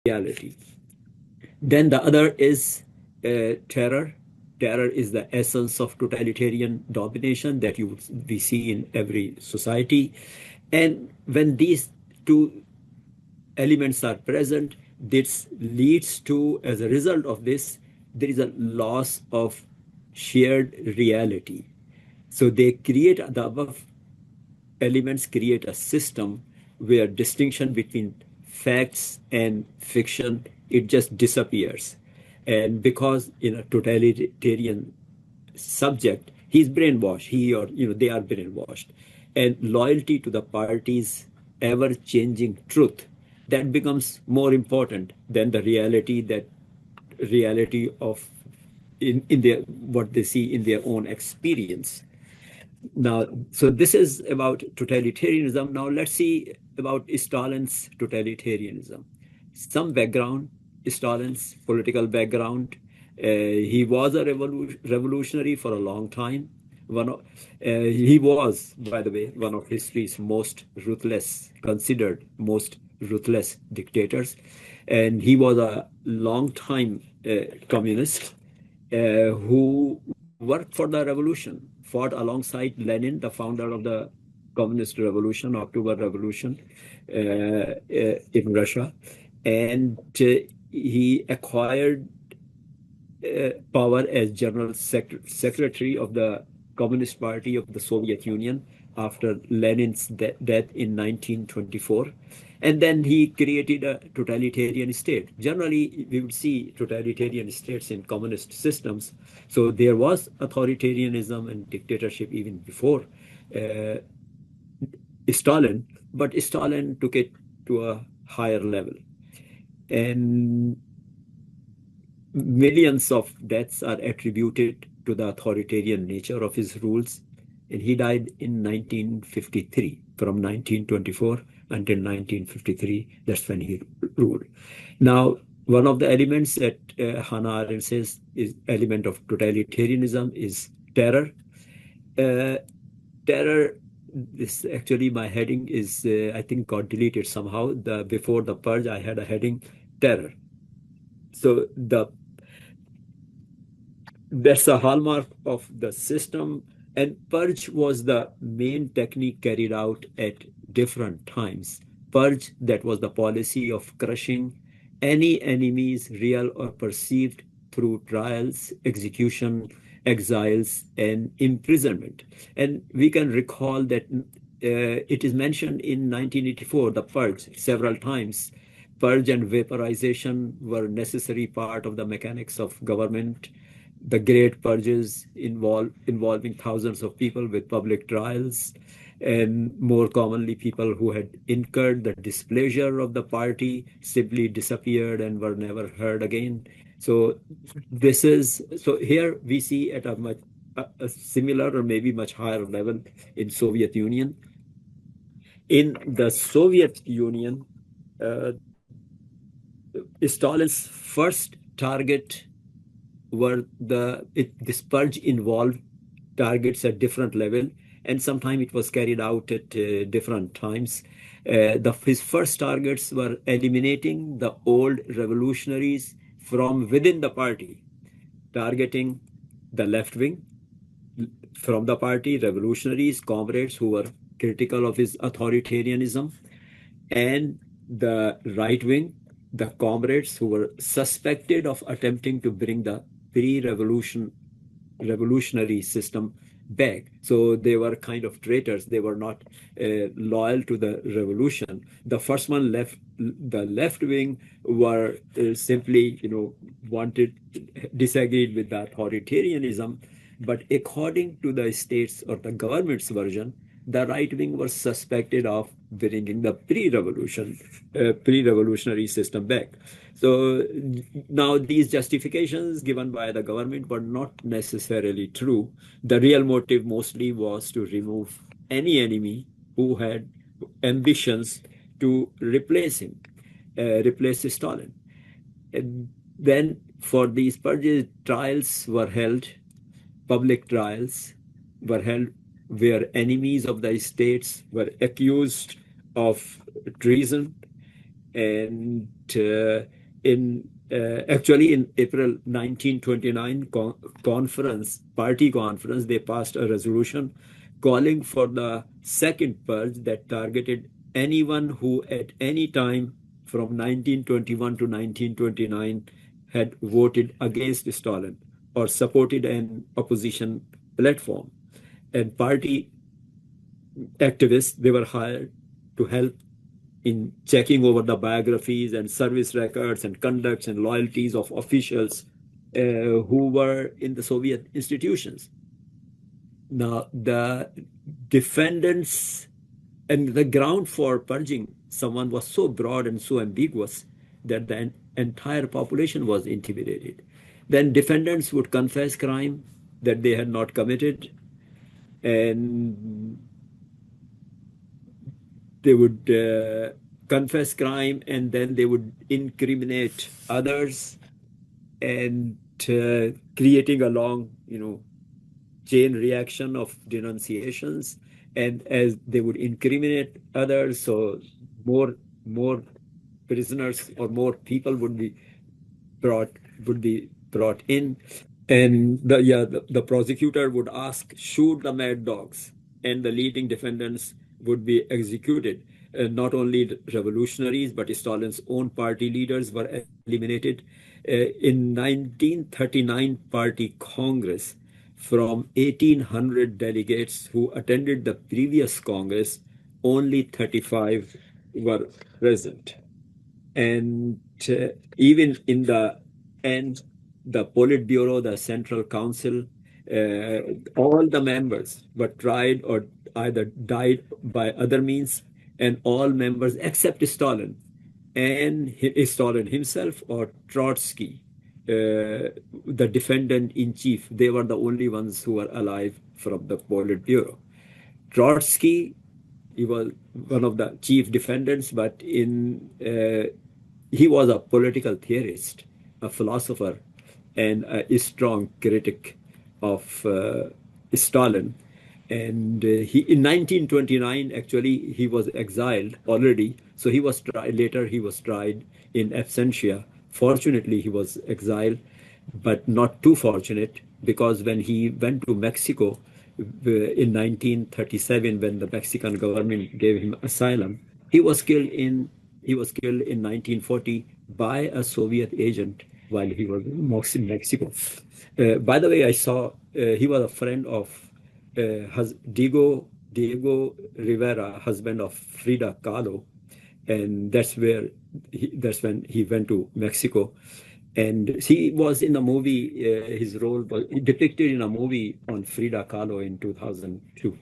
reality. Then the other is terror. Terror is the essence of totalitarian domination that we see in every society. And when these two elements are present, this leads to, as a result of this, there is a loss of shared reality. So they create, the above elements create a system where distinction between facts and fiction, it just disappears. And because in a totalitarian subject, he's brainwashed, he or they are brainwashed, and loyalty to the party's ever-changing truth, that becomes more important than the reality of in their what they see in their own experience. Now, so this is about totalitarianism. Now let's see about Stalin's totalitarianism. Some background, Stalin's political background. He was a revolutionary for a long time. He was, by the way, one of history's most ruthless, considered most ruthless dictators. And he was a long-time communist who worked for the revolution, fought alongside Lenin, the founder of the Communist Revolution, October Revolution in Russia. And he acquired power as General Secretary of the Communist Party of the Soviet Union after Lenin's death in 1924. And then he created a totalitarian state. Generally, we would see totalitarian states in communist systems. So there was authoritarianism and dictatorship even before Stalin, but Stalin took it to a higher level. And millions of deaths are attributed to the authoritarian nature of his rules. And he died in 1953, from 1924 until 1953. That's when he ruled. Now, one of the elements that Hannah Arendt says is element of totalitarianism is terror. Terror, this actually my heading is, I think got deleted somehow. Before the purge, I had a heading, terror. So that's a hallmark of the system. And purge was the main technique carried out at different times. Purge, that was the policy of crushing any enemies, real or perceived, through trials, execution, exiles, and imprisonment. And we can recall that it is mentioned in 1984, the purge, several times. Purge and vaporization were necessary part of the mechanics of government. The great purges involving thousands of people with public trials, and more commonly people who had incurred the displeasure of the party simply disappeared and were never heard again. So here we see at a similar or maybe much higher level in Soviet Union. In the Soviet Union, Stalin's first target this purge involved targets at different level, and sometimes it was carried out at different times. His first targets were eliminating the old revolutionaries from within the party, targeting the left wing from the party, revolutionaries, comrades who were critical of his authoritarianism, and the right wing, the comrades who were suspected of attempting to bring the revolutionary system back. So they were kind of traitors. They were not loyal to the revolution. The first one the left wing were simply, disagreed with the authoritarianism. But according to the state's or the government's version, the right wing was suspected of bringing the pre-revolutionary system back. So now these justifications given by the government were not necessarily true. The real motive mostly was to remove any enemy who had ambitions to replace him, replace Stalin. And then for these purges, trials were held, public trials were held, where enemies of the states were accused of treason, And actually in April 1929 party conference, they passed a resolution calling for the second purge that targeted anyone who at any time from 1921 to 1929 had voted against Stalin or supported an opposition platform. And party activists, they were hired to help in checking over the biographies and service records and conducts and loyalties of officials who were in the Soviet institutions. Now, the defendants and the ground for purging someone was so broad and so ambiguous that the entire population was intimidated. Then defendants would confess crime that they had not committed, and they would confess crime, and then they would incriminate others, and creating a long, chain reaction of denunciations. And as they would incriminate others, so more prisoners or more people would be brought in. And the prosecutor would ask, shoot the mad dogs, and the leading defendants would be executed. Not only revolutionaries, but Stalin's own party leaders were eliminated. In 1939 Party Congress, from 1,800 delegates who attended the previous Congress, only 35 were present. And even in the end, the Politburo, the Central Council, all the members were tried or either died by other means, and all members except Stalin and Stalin himself or Trotsky, the defendant in chief, they were the only ones who were alive from the Politburo. Trotsky, he was one of the chief defendants, but he was a political theorist, a philosopher, and a strong critic of Stalin. And in 1929, actually, he was exiled already. So he was later he was tried in absentia. Fortunately, he was exiled, but not too fortunate, because when he went to Mexico in 1937, when the Mexican government gave him asylum, he was killed in 1940 by a Soviet agent while he was in Mexico. By the way, I saw he was a friend of Diego Rivera, husband of Frida Kahlo, and that's when he went to Mexico. And he was in a movie, his role was depicted in a movie on Frida Kahlo in 2002.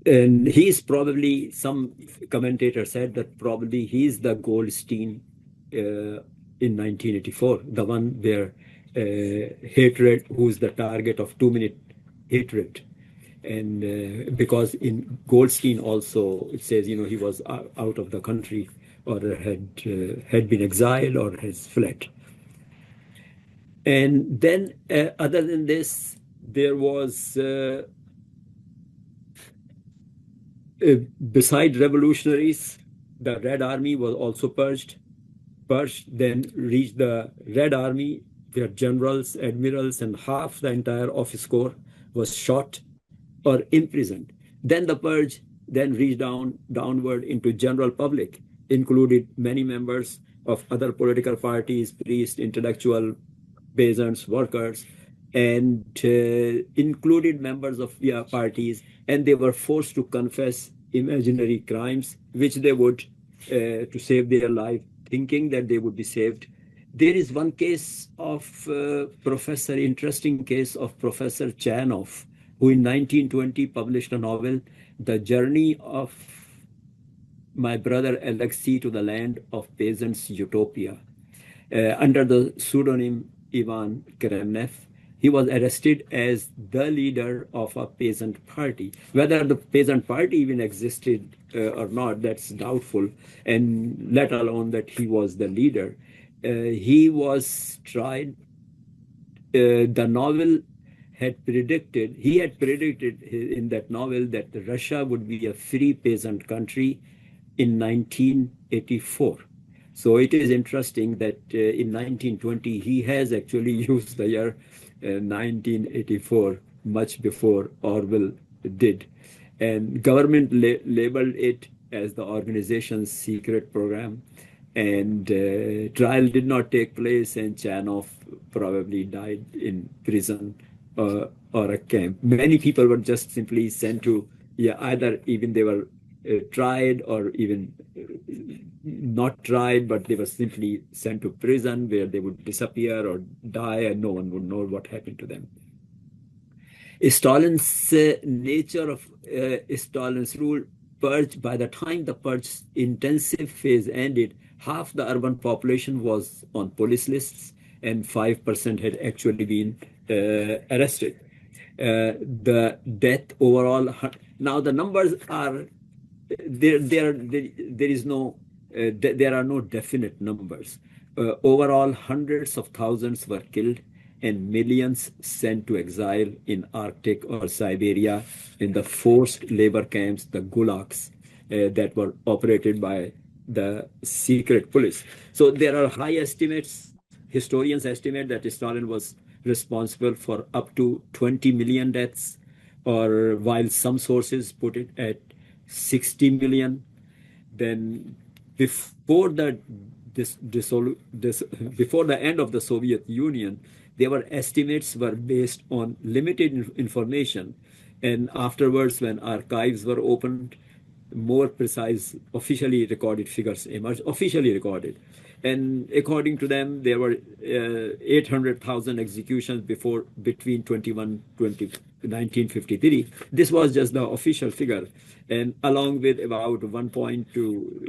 And he's probably, some commentator said that probably he's the Goldstein in 1984, the one where hatred, who's the target of 2-minute hatred. And because in Goldstein also, it says, he was out of the country, or had been exiled or has fled. And then other than this, there was, beside revolutionaries, the Red Army was also purged. Then reached the Red Army, where generals, admirals, and half the entire office corps was shot or imprisoned. Then the purge then reached downward into general public, included many members of other political parties, priests, intellectual, peasants, workers, and included members of parties, and they were forced to confess imaginary crimes, which they would, to save their life, thinking that they would be saved. There is one case of interesting case of Professor Chanov, who in 1920 published a novel, The Journey of My Brother Alexei to the Land of Peasants' Utopia. Under the pseudonym Ivan Kremnev, he was arrested as the leader of a peasant party. Whether the peasant party even existed or not, that's doubtful, and let alone that he was the leader. He was tried. The novel had predicted in that novel that Russia would be a free peasant country in 1984. So it is interesting that in 1920, he has actually used the year 1984 much before Orwell did. And government labeled it as the organization's secret program. And trial did not take place, and Chanov probably died in prison or a camp. Many people were just simply sent to, either even they were tried or even not tried, but they were simply sent to prison where they would disappear or die, and no one would know what happened to them. Stalin's nature of Stalin's rule purge, by the time the purge intensive phase ended, half the urban population was on police lists and 5% had actually been arrested. The death overall, now the numbers are, there are no definite numbers. Overall, hundreds of thousands were killed and millions sent to exile in Arctic or Siberia in the forced labor camps, the gulags, that were operated by the secret police. So there are high estimates. Historians estimate that Stalin was responsible for up to 20 million deaths, or while some sources put it at 60 million. Then before the end of the Soviet Union, estimates were based on limited information, and afterwards, when archives were opened, more precise, officially recorded figures emerged. Officially recorded, and according to them, there were 800,000 executions between 1953. This was just the official figure, and along with about 1 to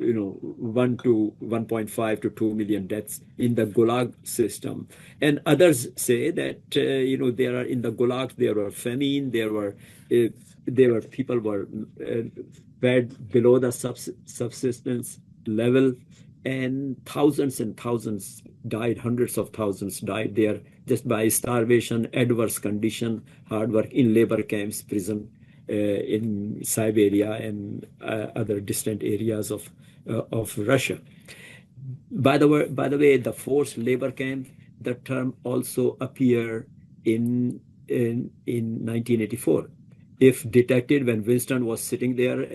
1.5 to 2 million deaths in the Gulag system. And others say that there are in the Gulag there were famine, there were people were fed below the subsistence level, and thousands died, hundreds of thousands died there just by starvation, adverse condition, hard work in labor camps, prison in Siberia and other distant areas of Russia. By the way, the forced labor camp, the term also appeared in 1984. If detected, when Winston was sitting there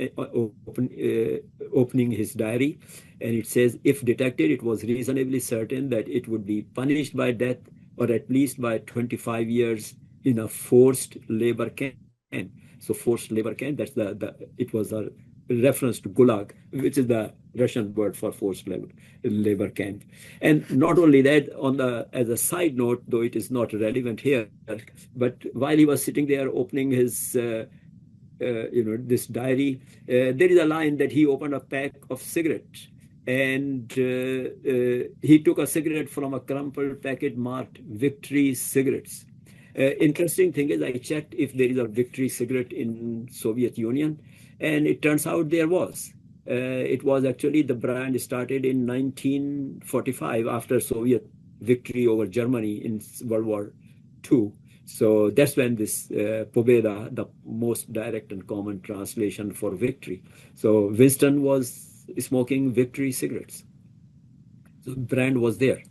opening his diary, and it says, if detected, it was reasonably certain that it would be punished by death or at least by 25 years in a forced labor camp. So forced labor camp, that's it was a reference to Gulag, which is the Russian word for forced labor camp. And not only that, as a side note, though it is not relevant here, but while he was sitting there opening his this diary, there is a line that he opened a pack of cigarettes, and he took a cigarette from a crumpled packet marked Victory Cigarettes. Interesting thing is, I checked if there is a Victory cigarette in Soviet Union, and it turns out there was. It was actually, the brand started in 1945 after Soviet victory over Germany in World War II. So that's when this Pobeda, the most direct and common translation for victory. So Winston was smoking Victory cigarettes. So the brand was there.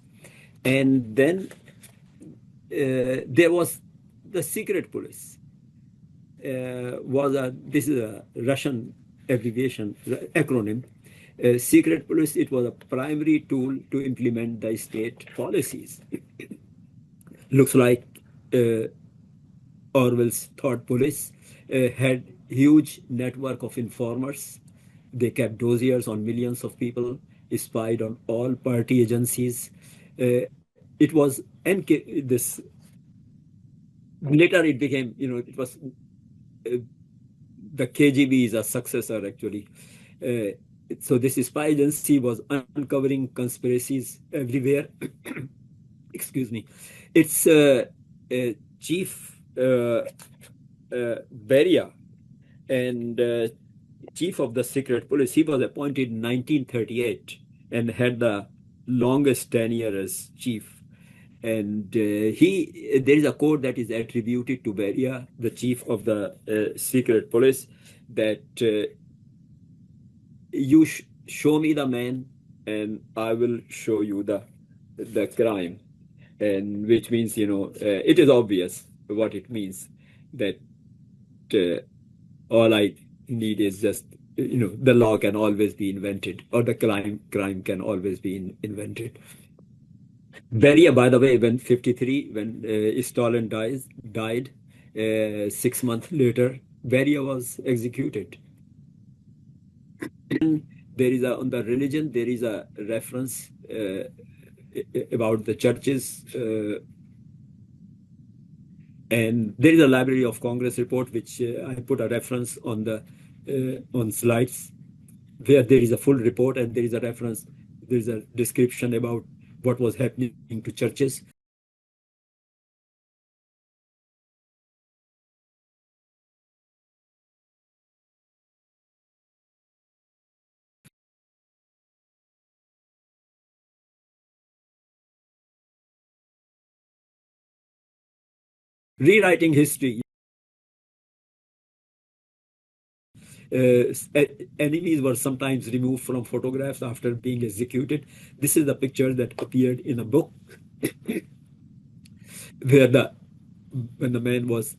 And then there was the secret police. This is a Russian acronym. Secret police, it was a primary tool to implement the state policies. Looks like Orwell's thought police had huge network of informers. They kept dossiers on millions of people, spied on all party agencies. It was this. Later, it became, it was the KGB is a successor actually. So this spy agency was uncovering conspiracies everywhere. Excuse me. Its chief Beria and chief of the secret police, he was appointed in 1938 and had the longest tenure as chief. And there is a quote that is attributed to Beria, the chief of the secret police, that you show me the man and I will show you the crime. And which means, it is obvious what it means, that all I need is just, the law can always be invented, or the crime can always be invented. Beria, by the way, when 53, when Stalin died, 6 months later, Beria was executed. And on the religion, there is a reference about the churches, and there is a Library of Congress report, which I put a reference on slides, where there is a full report and there is a reference, there is a description about what was happening to churches. Rewriting history. Enemies were sometimes removed from photographs after being executed. This is the picture that appeared in a book where when the man was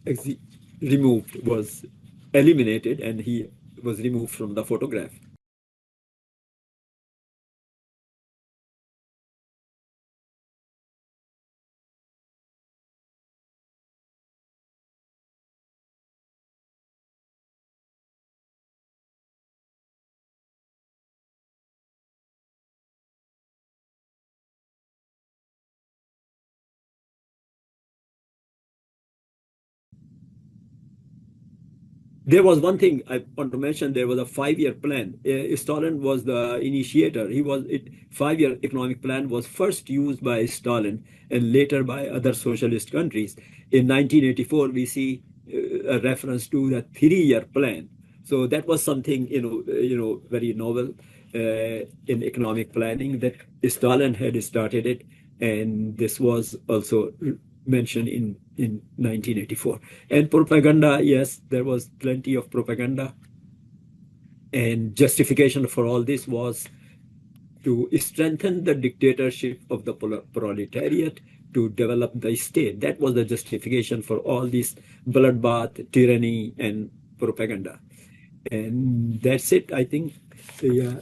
removed, was eliminated, and he was removed from the photograph. There was one thing I want to mention. There was a 5-year plan. Stalin was the initiator. 5-year economic plan was first used by Stalin and later by other socialist countries. In 1984, we see a reference to the 3-year plan. So that was something, very novel in economic planning, that Stalin had started it, and this was also mentioned in 1984. And propaganda, yes, there was plenty of propaganda. And justification for all this was to strengthen the dictatorship of the proletariat, to develop the state. That was the justification for all this bloodbath, tyranny, and propaganda. And that's it, I think. Yeah.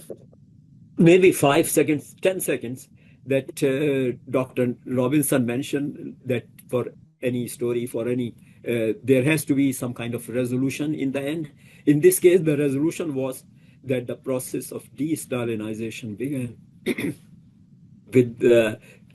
Maybe 5 seconds, 10 seconds, that Dr. Robinson mentioned, that for any story, there has to be some kind of resolution in the end. In this case, the resolution was that the process of de-Stalinization began with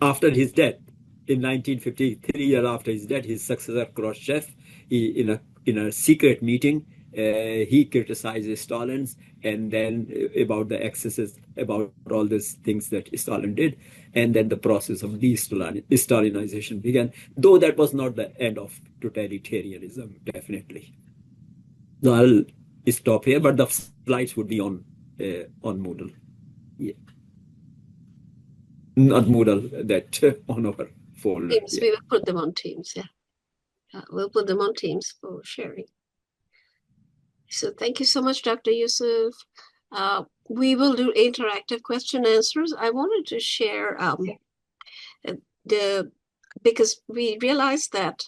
after his death in 1950, 3 years after his death. His successor, Khrushchev, in a secret meeting, he criticizes Stalin's, and then about the excesses, about all these things that Stalin did, and then the process of de-Stalinization began. Though that was not the end of totalitarianism, definitely. So I'll stop here, but the slides would be on Moodle. Yeah. Not Moodle, that on our folder. Teams, Yeah. we will put them on Teams, yeah. We'll put them on Teams for sharing. So thank you so much, Dr. Yusuf. We will do interactive question answers. I wanted to share because we realized that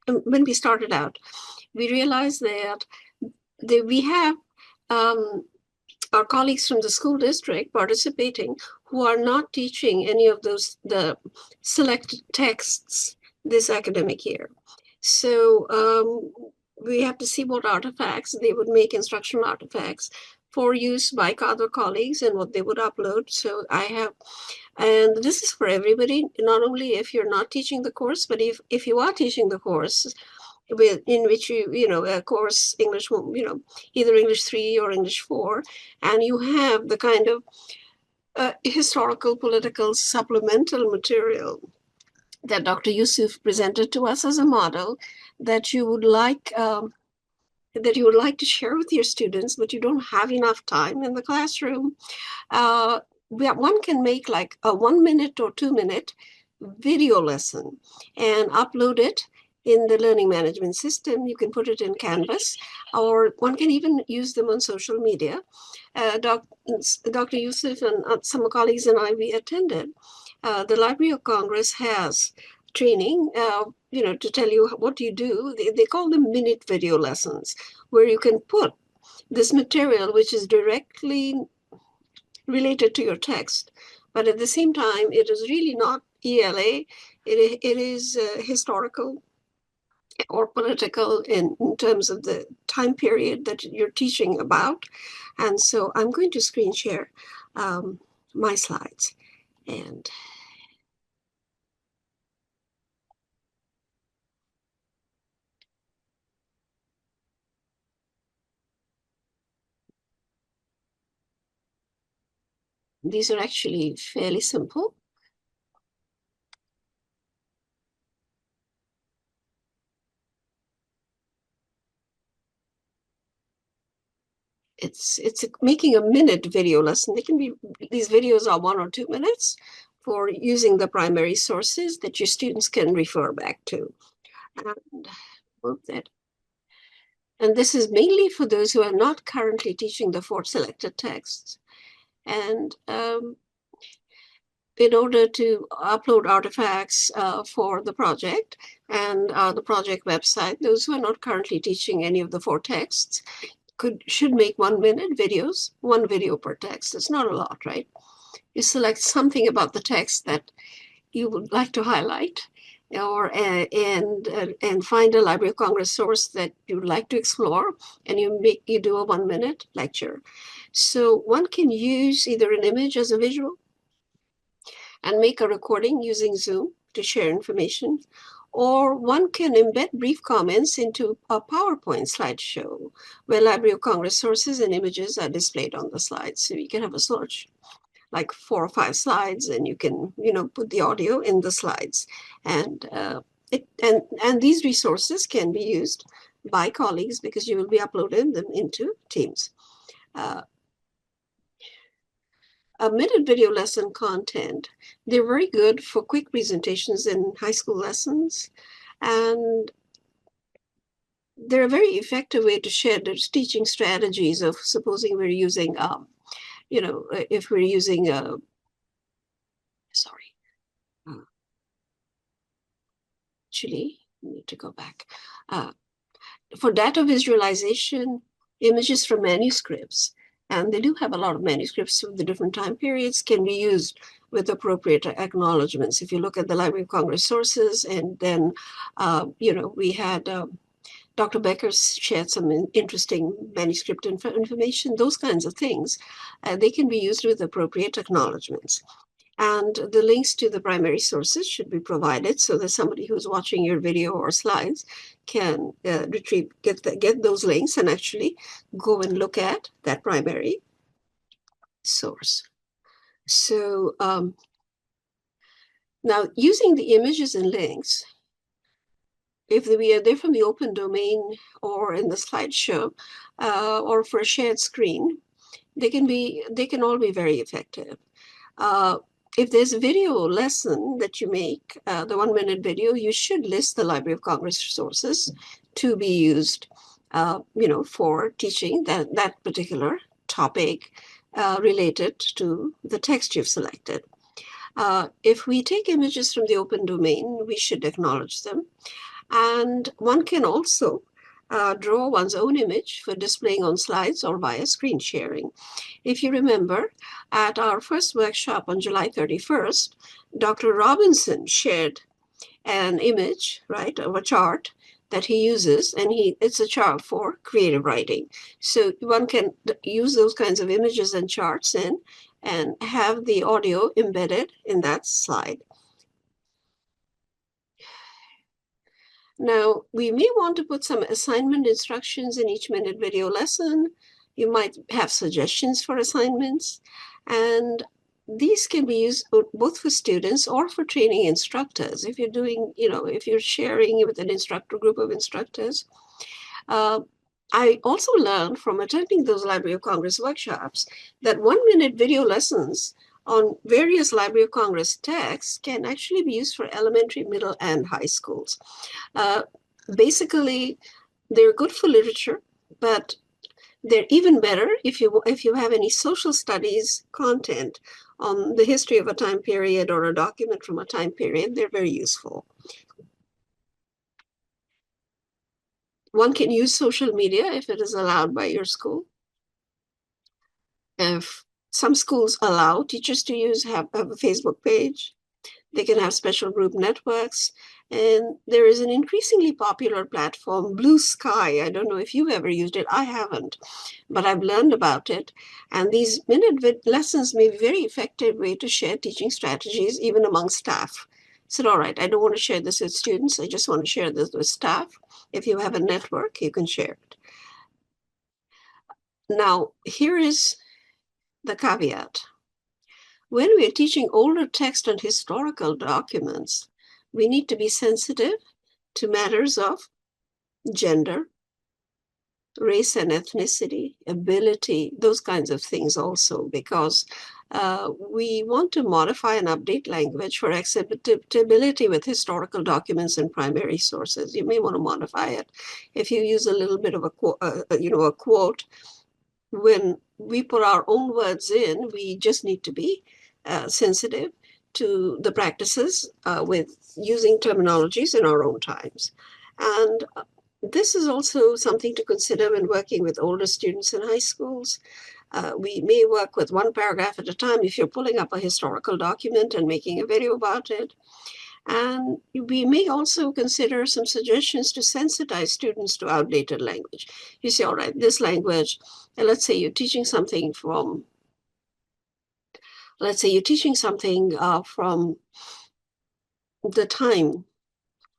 when we started out, we realized that we have our colleagues from the school district participating who are not teaching any of the selected texts this academic year. So we have to see what artifacts they would make, instructional artifacts for use by other colleagues, and what they would upload. So and this is for everybody, not only if you're not teaching the course, but if you are teaching the course, in which a course, English, either English 3 or English 4, and you have the kind of historical, political, supplemental material that Dr. Yusuf presented to us as a model that you would like to share with your students, but you don't have enough time in the classroom. One can make like a 1 minute or 2 minute video lesson and upload it in the learning management system. You can put it in Canvas, or one can even use them on social media. Dr. Yusuf and some colleagues and I, we attended. The Library of Congress has training, to tell you what you do. They call them minute video lessons, where you can put this material, which is directly related to your text, but at the same time, it is really not ELA. It is historical or political in terms of the time period that you're teaching about. And so I'm going to screen share my slides. And these are actually fairly simple. It's making a minute video lesson. These videos are 1 or 2 minutes for using the primary sources that your students can refer back to. And move that. And this is mainly for those who are not currently teaching the 4 selected texts. And in order to upload artifacts for the project and the project website, those who are not currently teaching any of the 4 texts should make 1-minute videos, 1 video per text. It's not a lot, right? You select something about the text that you would like to highlight, or and find a Library of Congress source that you would like to explore, and you do a 1-minute lecture. So one can use either an image as a visual and make a recording using Zoom to share information, or one can embed brief comments into a PowerPoint slideshow where Library of Congress sources and images are displayed on the slides. So you can have a search like 4 or 5 slides, and you can, put the audio in the slides. And these resources can be used by colleagues because you will be uploading them into Teams. A minute video lesson content, they're very good for quick presentations in high school lessons, and they're a very effective way to share the teaching strategies of, supposing we're using, if we're using, actually, I need to go back. For data visualization, images from manuscripts, and they do have a lot of manuscripts of the different time periods, can be used with appropriate acknowledgements. If you look at the Library of Congress sources, and then, we had Dr. Becker shared some interesting manuscript information, those kinds of things, they can be used with appropriate acknowledgements. And the links to the primary sources should be provided so that somebody who's watching your video or slides can get those links and actually go and look at that primary source. So now, using the images and links, if they're from the open domain or in the slideshow or for a shared screen, they can all be very effective. If there's a video lesson that you make, the 1-minute video, you should list the Library of Congress sources to be used, for teaching that particular topic related to the text you've selected. If we take images from the open domain, we should acknowledge them. And one can also draw one's own image for displaying on slides or via screen sharing. If you remember, at our first workshop on July 31st, Dr. Robinson shared an image, right, of a chart that he uses, and it's a chart for creative writing. So one can use those kinds of images and charts and have the audio embedded in that slide. Now, we may want to put some assignment instructions in each minute video lesson. You might have suggestions for assignments, and these can be used both for students or for training instructors. If you're doing, if you're sharing with an instructor group of instructors. I also learned from attending those Library of Congress workshops that 1-minute video lessons on various Library of Congress texts can actually be used for elementary, middle, and high schools. Basically, they're good for literature, but they're even better if you have any social studies content on the history of a time period or a document from a time period. They're very useful. One can use social media if it is allowed by your school. If some schools allow teachers to have a Facebook page, they can have special group networks. And there is an increasingly popular platform, Blue Sky. I don't know if you've ever used it. I haven't, but I've learned about it. And these minute lessons may be a very effective way to share teaching strategies, even among staff. So, all right, I don't want to share this with students. I just want to share this with staff. If you have a network, you can share it. Now, here is the caveat. When we are teaching older text and historical documents, we need to be sensitive to matters of gender, race and ethnicity, ability, those kinds of things also, because we want to modify and update language for acceptability with historical documents and primary sources. You may want to modify it. If you use a little bit of a quote, when we put our own words in, we just need to be sensitive to the practices with using terminologies in our own times. And this is also something to consider when working with older students in high schools. We may work with one paragraph at a time if you're pulling up a historical document and making a video about it. And we may also consider some suggestions to sensitize students to outdated language. You say, all right, this language, and let's say you're teaching something from the time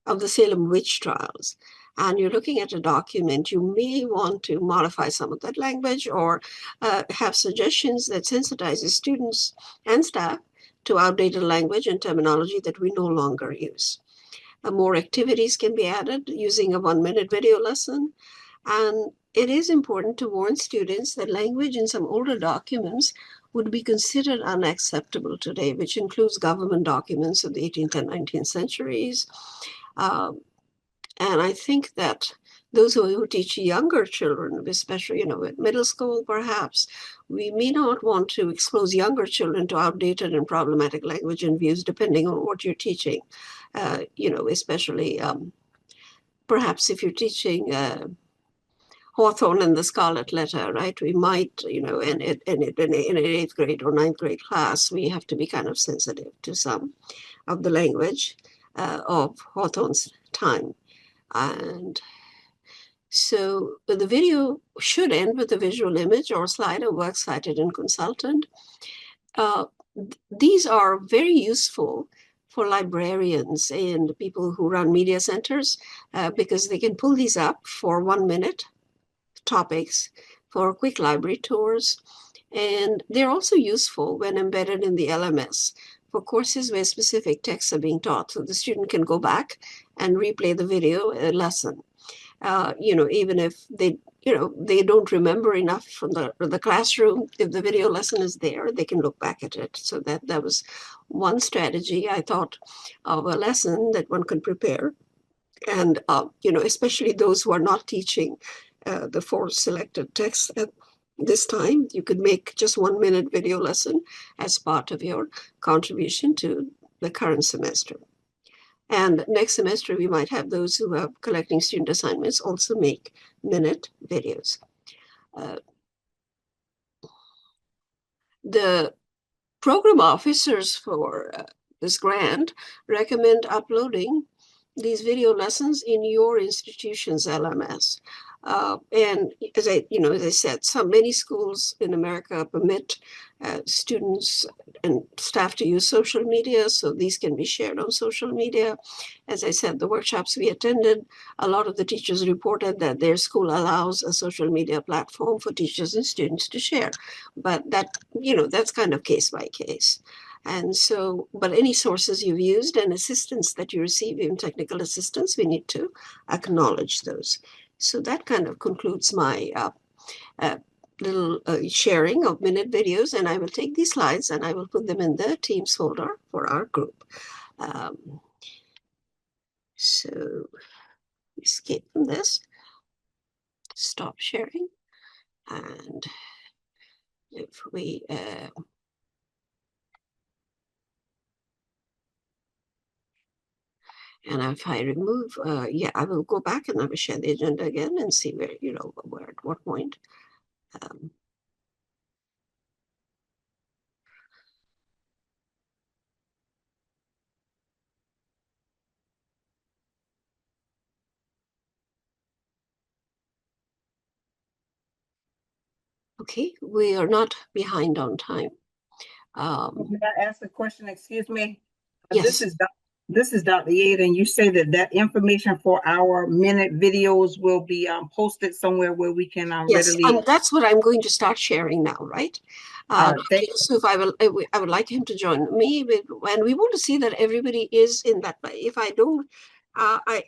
of the Salem witch trials, and you're looking at a document, you may want to modify some of that language or have suggestions that sensitizes students and staff to outdated language and terminology that we no longer use. More activities can be added using a 1-minute video lesson. And it is important to warn students that language in some older documents would be considered unacceptable today, which includes government documents of the 18th and 19th centuries. And I think that those who teach younger children, especially, at middle school, perhaps, we may not want to expose younger children to outdated and problematic language and views, depending on what you're teaching, especially perhaps if you're teaching Hawthorne and the Scarlet Letter, right? We might, in an 8th grade or 9th grade class, we have to be kind of sensitive to some of the language of Hawthorne's time. And so the video should end with a visual image or slide of work cited in consultant. These are very useful for librarians and people who run media centers because they can pull these up for 1-minute topics for quick library tours. And they're also useful when embedded in the LMS for courses where specific texts are being taught. So the student can go back and replay the video lesson. Even if they don't remember enough from the classroom, if the video lesson is there, they can look back at it. So that was one strategy I thought of a lesson that one can prepare. And, especially those who are not teaching the 4 selected texts at this time, you could make just 1-minute video lesson as part of your contribution to the current semester. And next semester, we might have those who are collecting student assignments also make minute videos. The program officers for this grant recommend uploading these video lessons in your institution's LMS. And as I said, many schools in America permit students and staff to use social media, so these can be shared on social media. As I said, the workshops we attended, a lot of the teachers reported that their school allows a social media platform for teachers and students to share. But that's kind of case by case. And so, but any sources you've used and assistance that you receive, even technical assistance, we need to acknowledge those. So that kind of concludes my little sharing of minute videos, and I will take these slides and I will put them in the Teams folder for our group. So escape from this, stop sharing, and if we and if I remove, I will go back and I will share the agenda again and see where, where at what point. Okay, we are not behind on time. Can I ask a question? Excuse me. Yes. This is Dr. Yaden. You say that information for our minute videos will be posted somewhere where we can Yes, readily. and that's what I'm going to start sharing now, right? Yusuf, I would like him to join me, and we want to see that everybody is in that way. If I don't,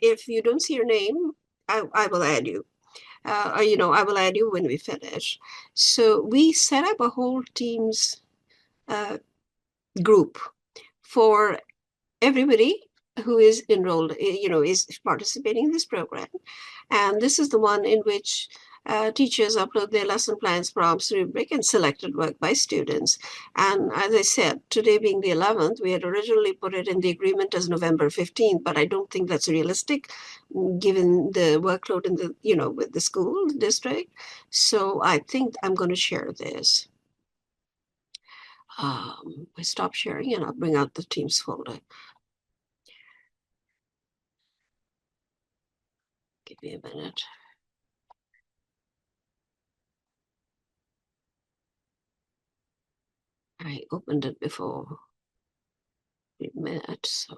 if you don't see your name, I will add you. I will add you when we finish. So we set up a whole Teams group for everybody who is enrolled, is participating in this program. And this is the one in which teachers upload their lesson plans, prompts, rubric, and selected work by students. And as I said, today being the 11th, we had originally put it in the agreement as November 15th, but I don't think that's realistic given the workload in the, with the school district. So I think I'm going to share this. I stop sharing and I'll bring out the Teams folder. Give me a minute. I opened it before we met, so.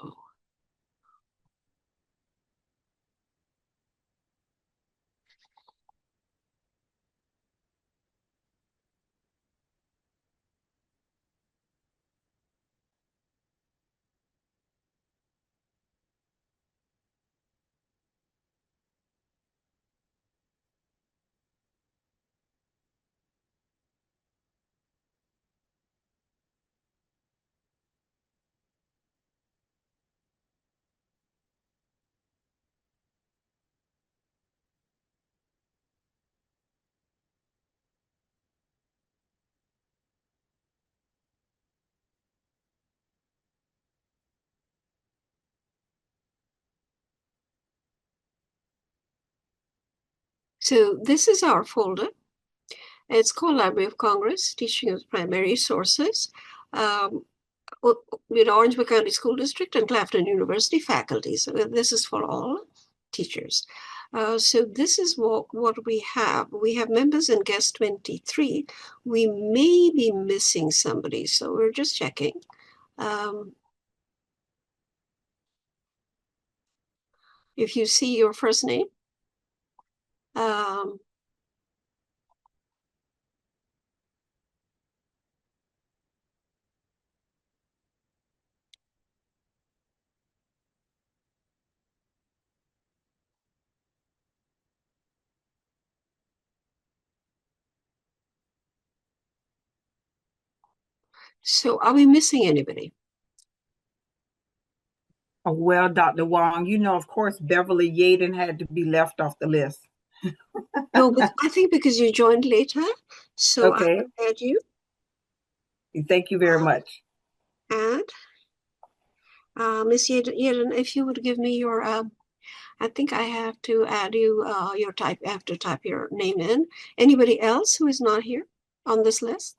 So this is our folder. It's called Library of Congress, Teaching of Primary Sources, with Orangeburg County School District and Claflin University faculty. So this is for all teachers. So this is what we have. We have members and guests 23. We may be missing somebody, so we're just checking. If you see your first name, so are we missing anybody? Oh, well, Dr. Wong, of course, Beverly Yaden had to be left off the list. No, but I think because you joined later, so Okay. I add you. Thank you very much. And Miss Yaden, if you would give me your, I think I have to add you, I have to type your name in. Anybody else who is not here on this list?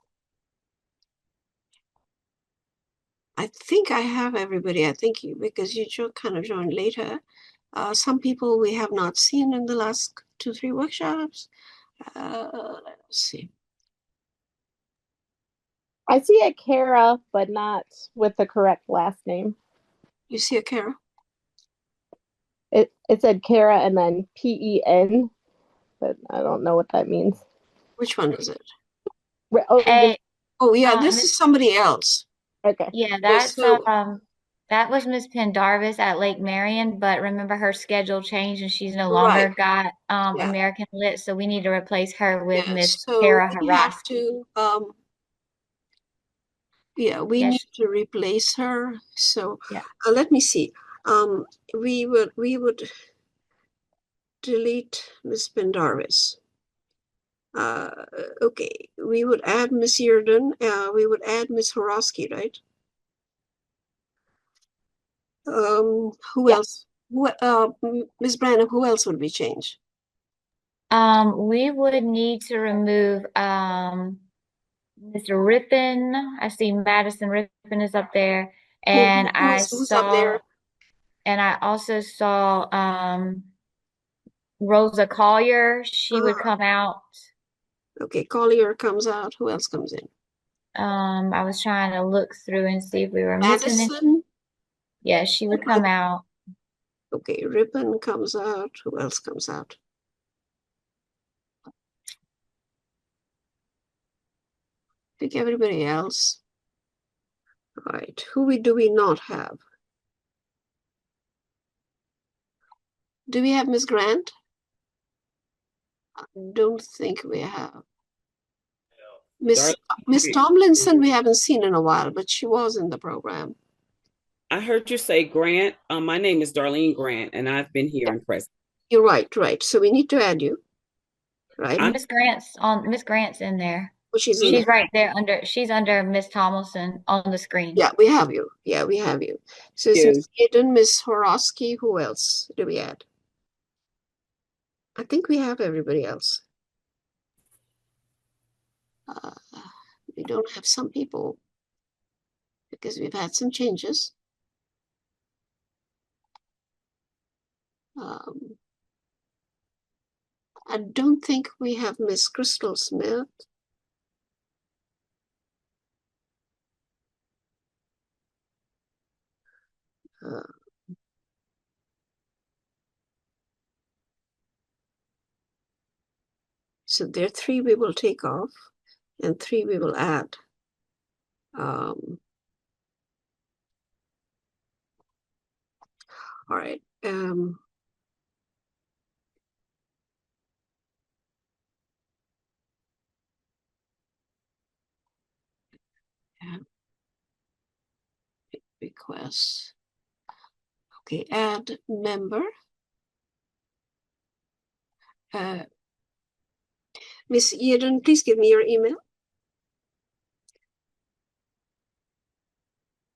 I think I have everybody. I think because you kind of joined later. Some people we have not seen in the last 2-3 workshops. Let's see. I see a Kara, but not with the correct last name. You see a Kara? It said Kara and then PEN, but I don't know what that means. Which one is it? Oh, yeah, this is somebody else. Okay. Yeah, that's That was Miss Pendarvis at Lake Marion, but remember her schedule changed and she's no Right. longer got Yeah. American Lit, so we need to replace her with Yeah. Miss So Kara we have Haraski. to we Yes. need to replace her. So Yeah. let me see. We would delete Miss Pendarvis. Okay, we would add Miss Yerden. We would add Miss Horoski, right? Who Yeah. else? Miss Branham, who else would we change? We would need to remove Mr. Rippon. I see Madison Rippon is up there, and Who's up there? and I also saw Rosa Collier. She would come out. Okay, Collier comes out. Who else comes in? I was trying to look through and see if we were missing it. Madison. Yeah, she would come out. Okay, Rippon comes out. Who else comes out? I think everybody else. All right, do we not have? Do we have Miss Grant? I don't think we have. Miss Tomlinson we haven't seen in a while, but she was in the program. I heard you say Grant. My name is Darlene Grant, and I've been here and present. You're right. So we need to add you, right? Miss Grant's in there. Oh, she's right there she's under Miss Tomlinson on the screen. Yeah, we have you. Yeah, we have you. So since Aiden, Miss Horoski, who else do we add? I think we have everybody else. We don't have some people because we've had some changes. I don't think we have Miss Crystal Smith. So there are 3 we will take off and 3 we will add. All right. Requests. Okay, add member. Miss Eden, please give me your email.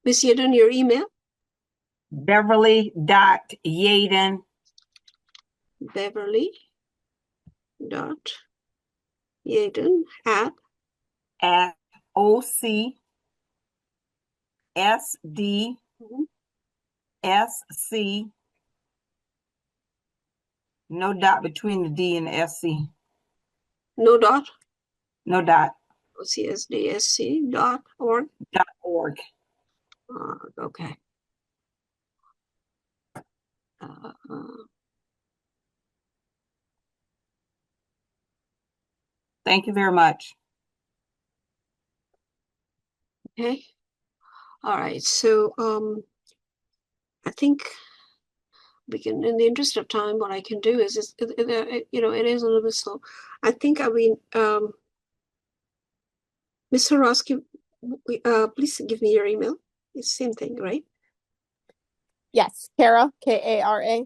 Miss Eden, your email? Beverly.Yaden. Beverly.Yaden at OCSDSC. No dot between the D and the SC. No dot? No dot. OCSDSC.org? .org. Okay. Thank you very much. Okay. All right. So I think we can, in the interest of time, what I can do is it is a little bit slow. I think Ms. Horoski, please give me your email. It's the same thing, right? Yes, Kara, Kara,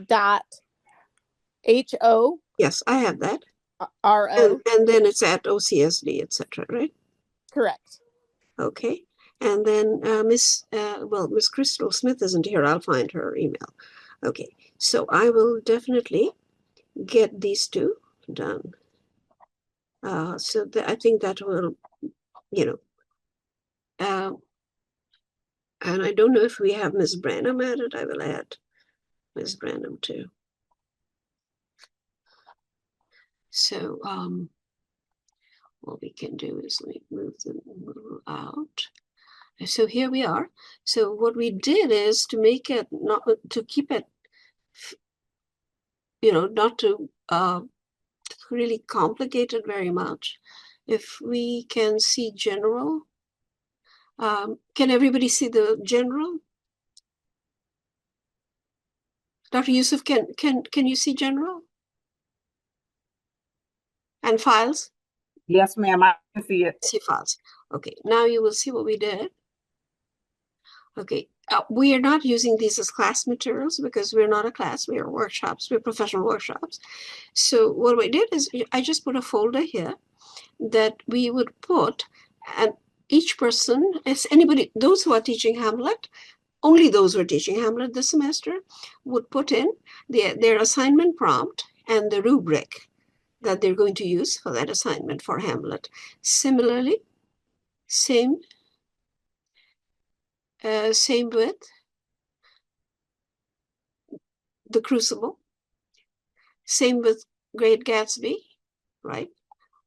dot HO. Yes, I have that. RO. And then it's at OCSD, etc., right? Correct. Okay. And then Miss Crystal Smith isn't here. I'll find her email. Okay. So I will definitely get these 2 done. So I think that will, and I don't know if we have Miss Branham added. I will add Miss Branham too. So what we can do is we move them out. So here we are. So what we did is to make it not to keep it, not to really complicate it very much. If we can see general, Can everybody see the general? Dr. Yusuf, can you see general? And files? Yes, ma'am, I can see it. See files. Okay, now you will see what we did. Okay, we are not using these as class materials because we're not a class, we are workshops, we're professional workshops. So what we did is I just put a folder here that we would put, and each person, as anybody, those who are teaching Hamlet, only those who are teaching Hamlet this semester would put in their assignment prompt and the rubric that they're going to use for that assignment for Hamlet. Similarly, same with The Crucible, same with Great Gatsby, right?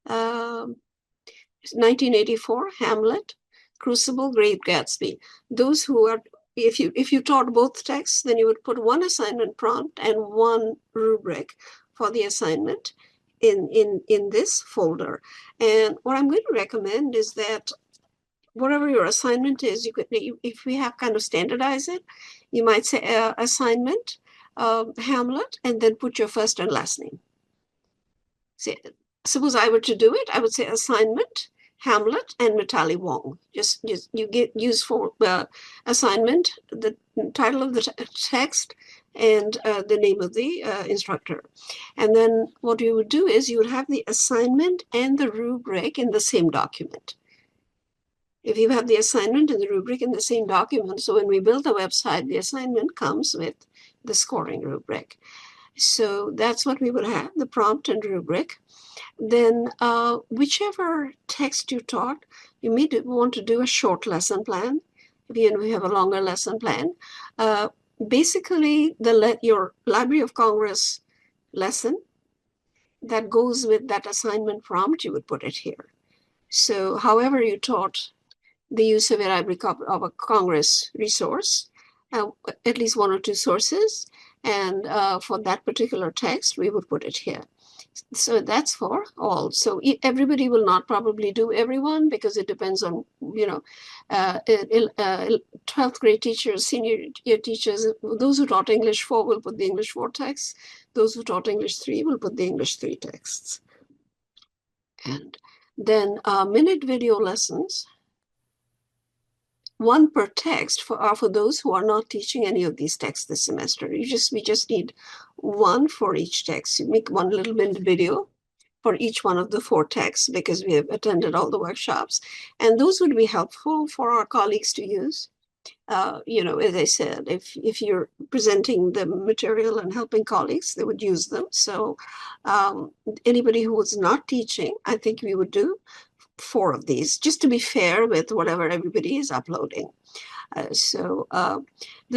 1984, Hamlet, Crucible, Great Gatsby. Those who are, if you taught both texts, then you would put one assignment prompt and one rubric for the assignment in this folder. And what I'm going to recommend is that whatever your assignment is, you could, if we have kind of standardized it, you might say assignment Hamlet, and then put your first and last name. Say, suppose I were to do it, I would say assignment Hamlet and Mitali Wong. Just you use for assignment the title of the text and the name of the instructor. And then what you would do is you would have the assignment and the rubric in the same document. If you have the assignment and the rubric in the same document, so when we build the website, the assignment comes with the scoring rubric. So that's what we would have, the prompt and rubric. Then whichever text you taught, you may want to do a short lesson plan. If we have a longer lesson plan. Basically, your Library of Congress lesson that goes with that assignment prompt, you would put it here. So however you taught the use of a Library of a Congress resource, at least one or two sources, and for that particular text, we would put it here. So that's for all. So everybody will not probably do everyone because it depends on, 12th grade teachers, senior year teachers, those who taught English 4 will put the English 4 text. Those who taught English 3 will put the English 3 texts. And then minute video lessons, one per text for those who are not teaching any of these texts this semester. We just need one for each text. You make one little minute video for each one of the 4 texts because we have attended all the workshops. And those would be helpful for our colleagues to use. As I said, if you're presenting the material and helping colleagues, they would use them. So anybody who was not teaching, I think we would do 4 of these, just to be fair with whatever everybody is uploading. The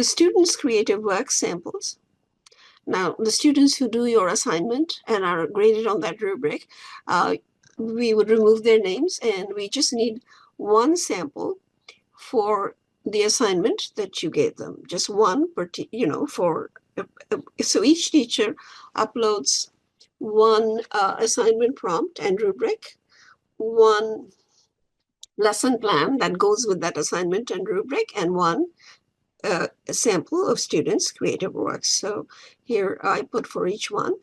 students' creative work samples. Now, the students who do your assignment and are graded on that rubric, we would remove their names and we just need one sample for the assignment that you gave them. Just one per, so each teacher uploads one assignment prompt and rubric, one lesson plan that goes with that assignment and rubric, and one sample of students' creative works. So here I put for each one,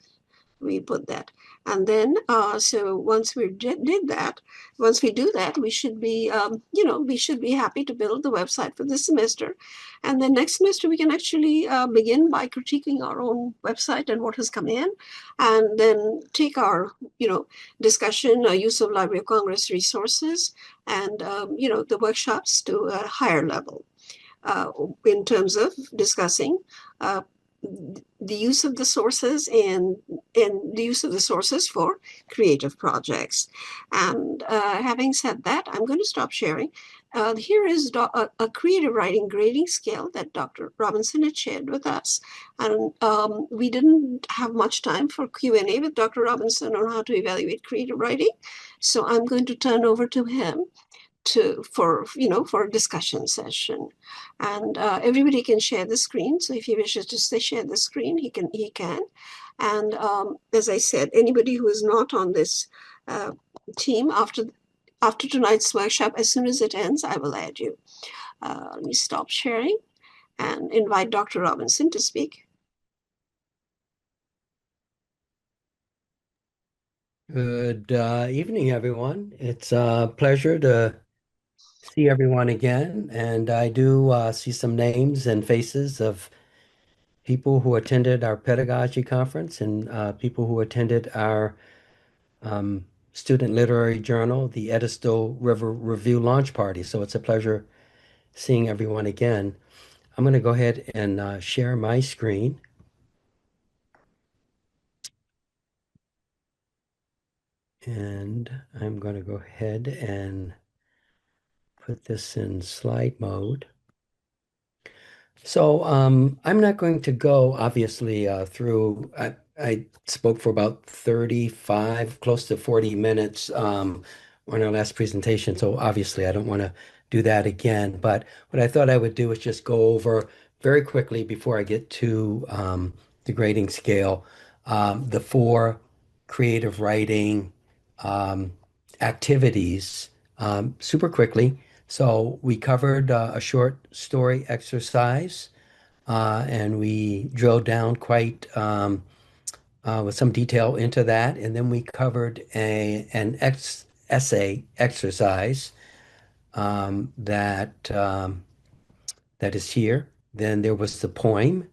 we put that. And then, so once we do that, we should be, we should be happy to build the website for this semester. And then next semester, we can actually begin by critiquing our own website and what has come in, and then take our, discussion, use of Library of Congress resources, and, the workshops to a higher level in terms of discussing the use of the sources and the use of the sources for creative projects. And having said that, I'm going to stop sharing. Here is a creative writing grading scale that Dr. Robinson had shared with us. And we didn't have much time for Q&A with Dr. Robinson on how to evaluate creative writing. So I'm going to turn over to him for a discussion session. And everybody can share the screen. So if he wishes to share the screen, he can. And as I said, anybody who is not on this team after after tonight's workshop, as soon as it ends, I will add you. Let me stop sharing and invite Dr. Robinson to speak. Good evening, everyone. It's a pleasure to see everyone again. And I do see some names and faces of people who attended our pedagogy conference and people who attended our student literary journal, the Edisto River Review launch party. So it's a pleasure seeing everyone again. I'm going to go ahead and share my screen. And I'm going to go ahead and put this in slide mode. So I'm not going to go, obviously, through, I spoke for about 35, close to 40 minutes on our last presentation. So obviously, I don't want to do that again. But what I thought I would do is just go over very quickly before I get to the grading scale, the four creative writing activities super quickly. So we covered a short story exercise, and we drilled down quite with some detail into that. And then we covered an essay exercise that is here. Then there was the poem.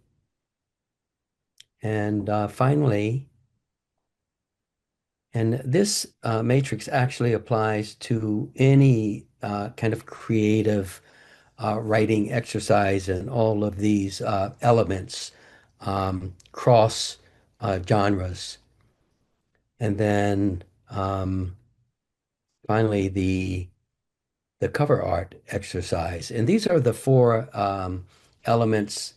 And finally, and this matrix actually applies to any kind of creative writing exercise, and all of these elements cross genres. And then finally, the cover art exercise. And these are the four elements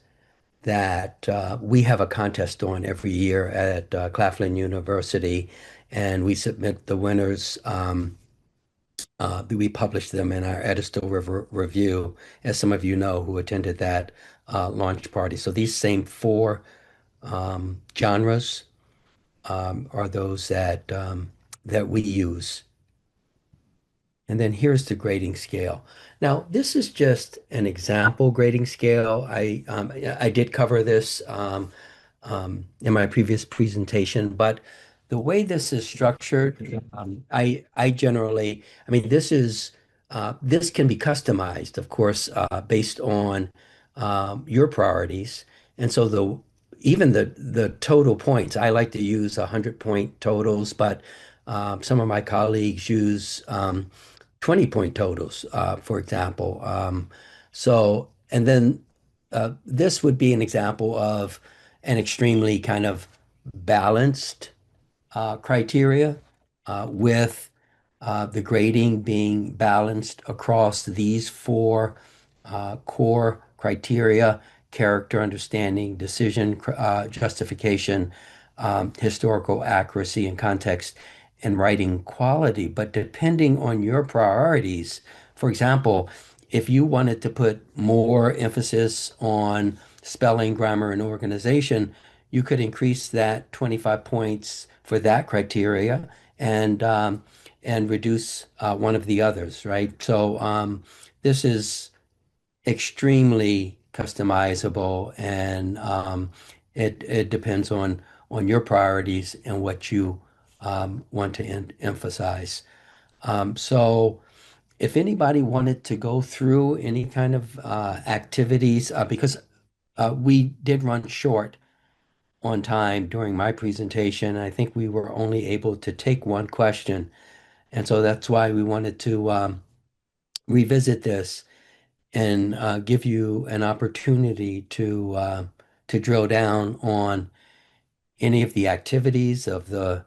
that we have a contest on every year at Claflin University, and we submit the winners. We publish them in our Edisto River Review, as some of you know who attended that launch party. So these same four genres are those that we use. And then here's the grading scale. Now, this is just an example grading scale. I did cover this in my previous presentation, but the way this is structured, I generally, I mean, this can be customized, of course, based on your priorities. And so even the total points, I like to use 100-point totals, but some of my colleagues use 20-point totals, for example. And then this would be an example of an extremely kind of balanced criteria with the grading being balanced across these four core criteria: character, understanding, decision, justification, historical accuracy and context, and writing quality. But depending on your priorities, for example, if you wanted to put more emphasis on spelling, grammar, and organization, you could increase that 25 points for that criteria and reduce one of the others, right? So this is extremely customizable, and it depends on your priorities and what you want to emphasize. So if anybody wanted to go through any kind of activities, because we did run short on time during my presentation, I think we were only able to take one question. And so that's why we wanted to revisit this and give you an opportunity to drill down on any of the activities of the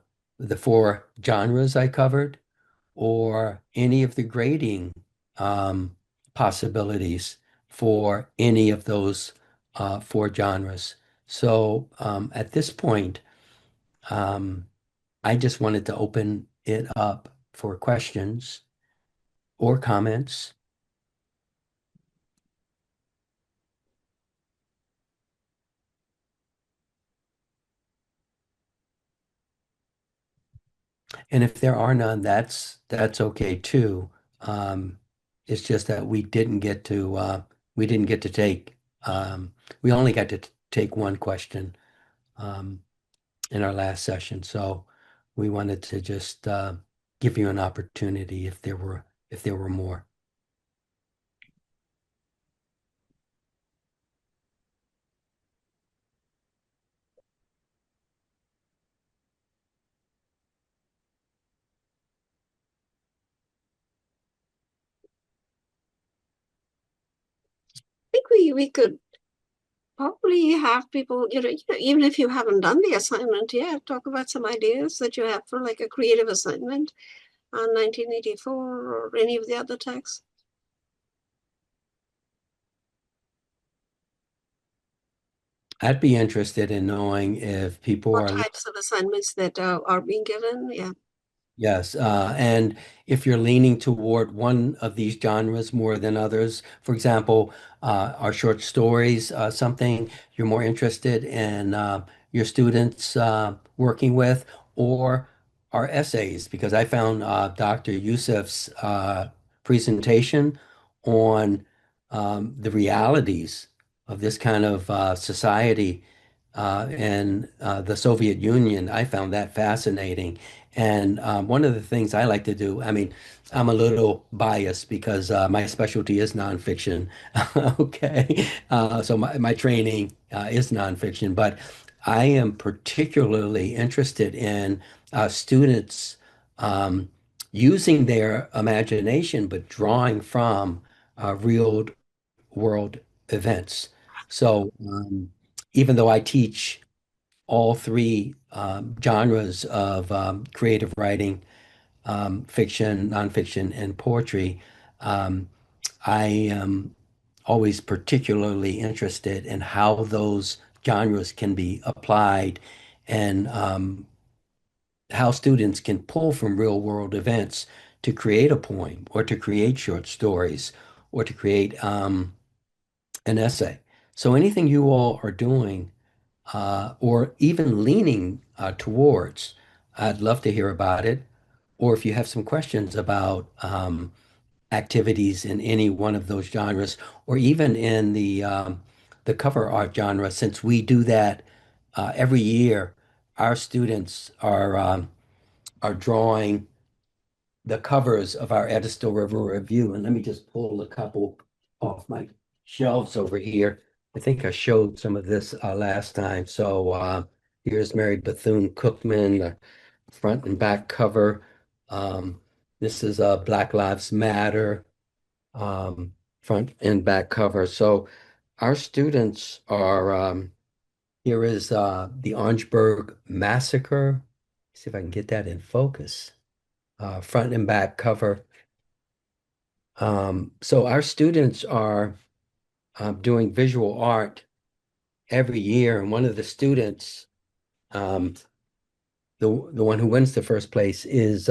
four genres I covered, or any of the grading possibilities for any of those four genres. So at this point, I just wanted to open it up for questions or comments. And if there are none, that's okay too. It's just that we didn't get to take we only got to take one question um, in our last session. So we wanted to just give you an opportunity if there were more. think we could probably have people, even if you haven't done the assignment yet, talk about some ideas that you have for like a creative assignment on 1984 or any of the other texts. I'd be interested in knowing if people What are. types of assignments that are being given. Yeah. Yes, and if you're leaning toward one of these genres more than others, for example, are short stories something you're more interested in your students working with, or are essays? Because I found Dr. Youssef's presentation on the realities of this kind of society in the Soviet Union. I found that fascinating. And one of the things I like to do, I mean, I'm a little biased because my specialty is nonfiction. Okay. So my training is nonfiction, but I am particularly interested in students using their imagination, but drawing from real world events. So even though I teach all three genres of creative writing, fiction, nonfiction, and poetry, um, I am always particularly interested in how those genres can be applied and how students can pull from real world events to create a poem or to create short stories or to create an essay. So anything you all are doing or even leaning towards, I'd love to hear about it. Or if you have some questions about activities in any one of those genres, or even in the cover art genre, since we do that every year, our students are drawing the covers of our Edisto River Review. And let me just pull a couple off my shelves over here. I think I showed some of this last time. So here's Mary Bethune-Cookman, the front and back cover. This is Black Lives Matter, um, front and back cover. So our students are, here is the Orangeburg Massacre. See if I can get that in focus. Front and back cover. So our students are doing visual art every year, and one of the students, um, the one who wins the first place, is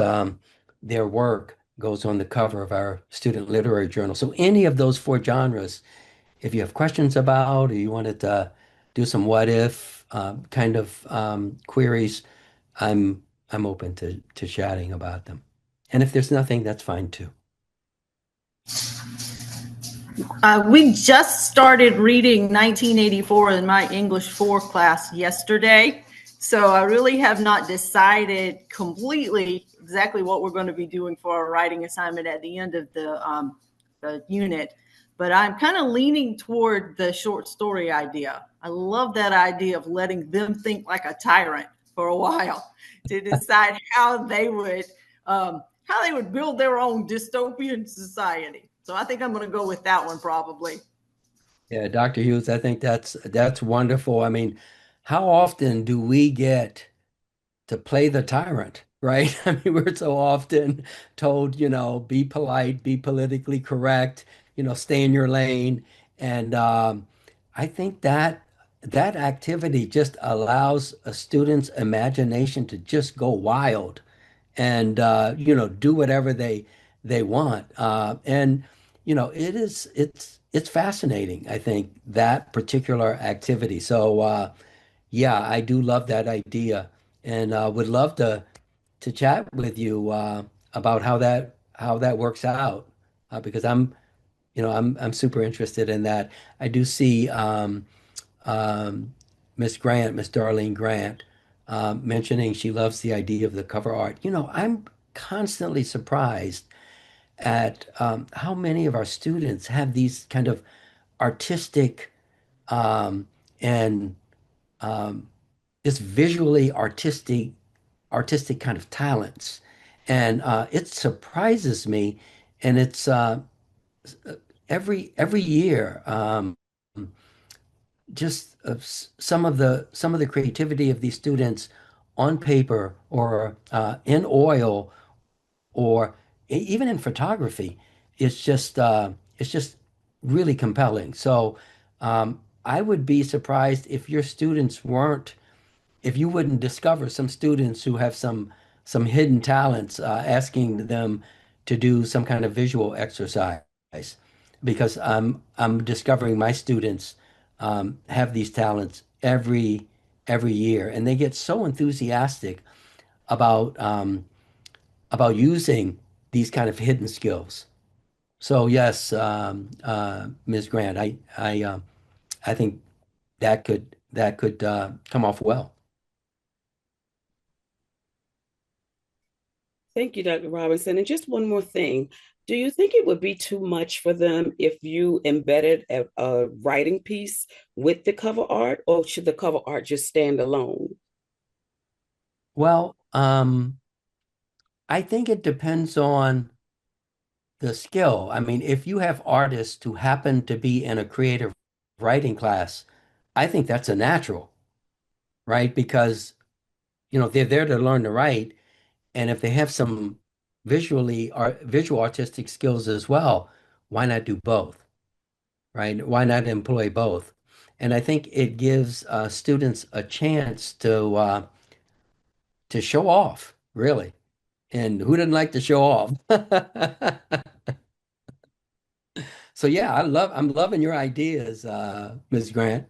their work goes on the cover of our student literary journal. So any of those four genres, if you have questions about, or you wanted to do some what if kind of queries, I'm open to chatting about them. And if there's nothing, that's fine too. We just started reading 1984 in my English 4 class yesterday. So I really have not decided completely exactly what we're going to be doing for our writing assignment at the end of the unit. But I'm kind of leaning toward the short story idea. I love that idea of letting them think like a tyrant for a while to decide how they would build their own dystopian society. So I think I'm going to go with that one probably. Yeah, Dr. Hughes, I think that's wonderful. I mean, how often do we get to play the tyrant, right? I mean, we're so often told, be polite, be politically correct, stay in your lane. And I think that activity just allows a student's imagination to just go wild and do whatever they want. And it's fascinating, I think, that particular activity. So yeah, I do love that idea and would love chat with you about how that works out because I'm super interested in that. I do see um, Miss Darlene Grant, mentioning she loves the idea of the cover art. I'm constantly surprised at how many of our students have these kind of artistic and just visually artistic kind of talents, and it surprises me, and it's every year. Just some of the creativity of these students on paper or in oil or even in photography it's just really compelling. So I would be surprised if your students weren't if you wouldn't discover some students who have some hidden talents, asking them to do some kind of visual exercise, because I'm discovering my students have these talents every year, and they get so enthusiastic about using these kind of hidden skills. So yes, Ms. Grant, I think that could come off well. Thank you, Dr. Robinson. And just one more thing. Do you think it would be too much for them if you embedded a writing piece with the cover art, or should the cover art just stand alone? Well, I think it depends on the skill. I mean, if you have artists who happen to be in a creative writing class, I think that's a natural, right? Because, they're there to learn to write, and if they have some visual artistic skills as well, why not do both, right? Why not employ both? And I think it gives students a chance to show off, really. And who didn't like to show off? So yeah, I'm loving your ideas, Ms. Grant.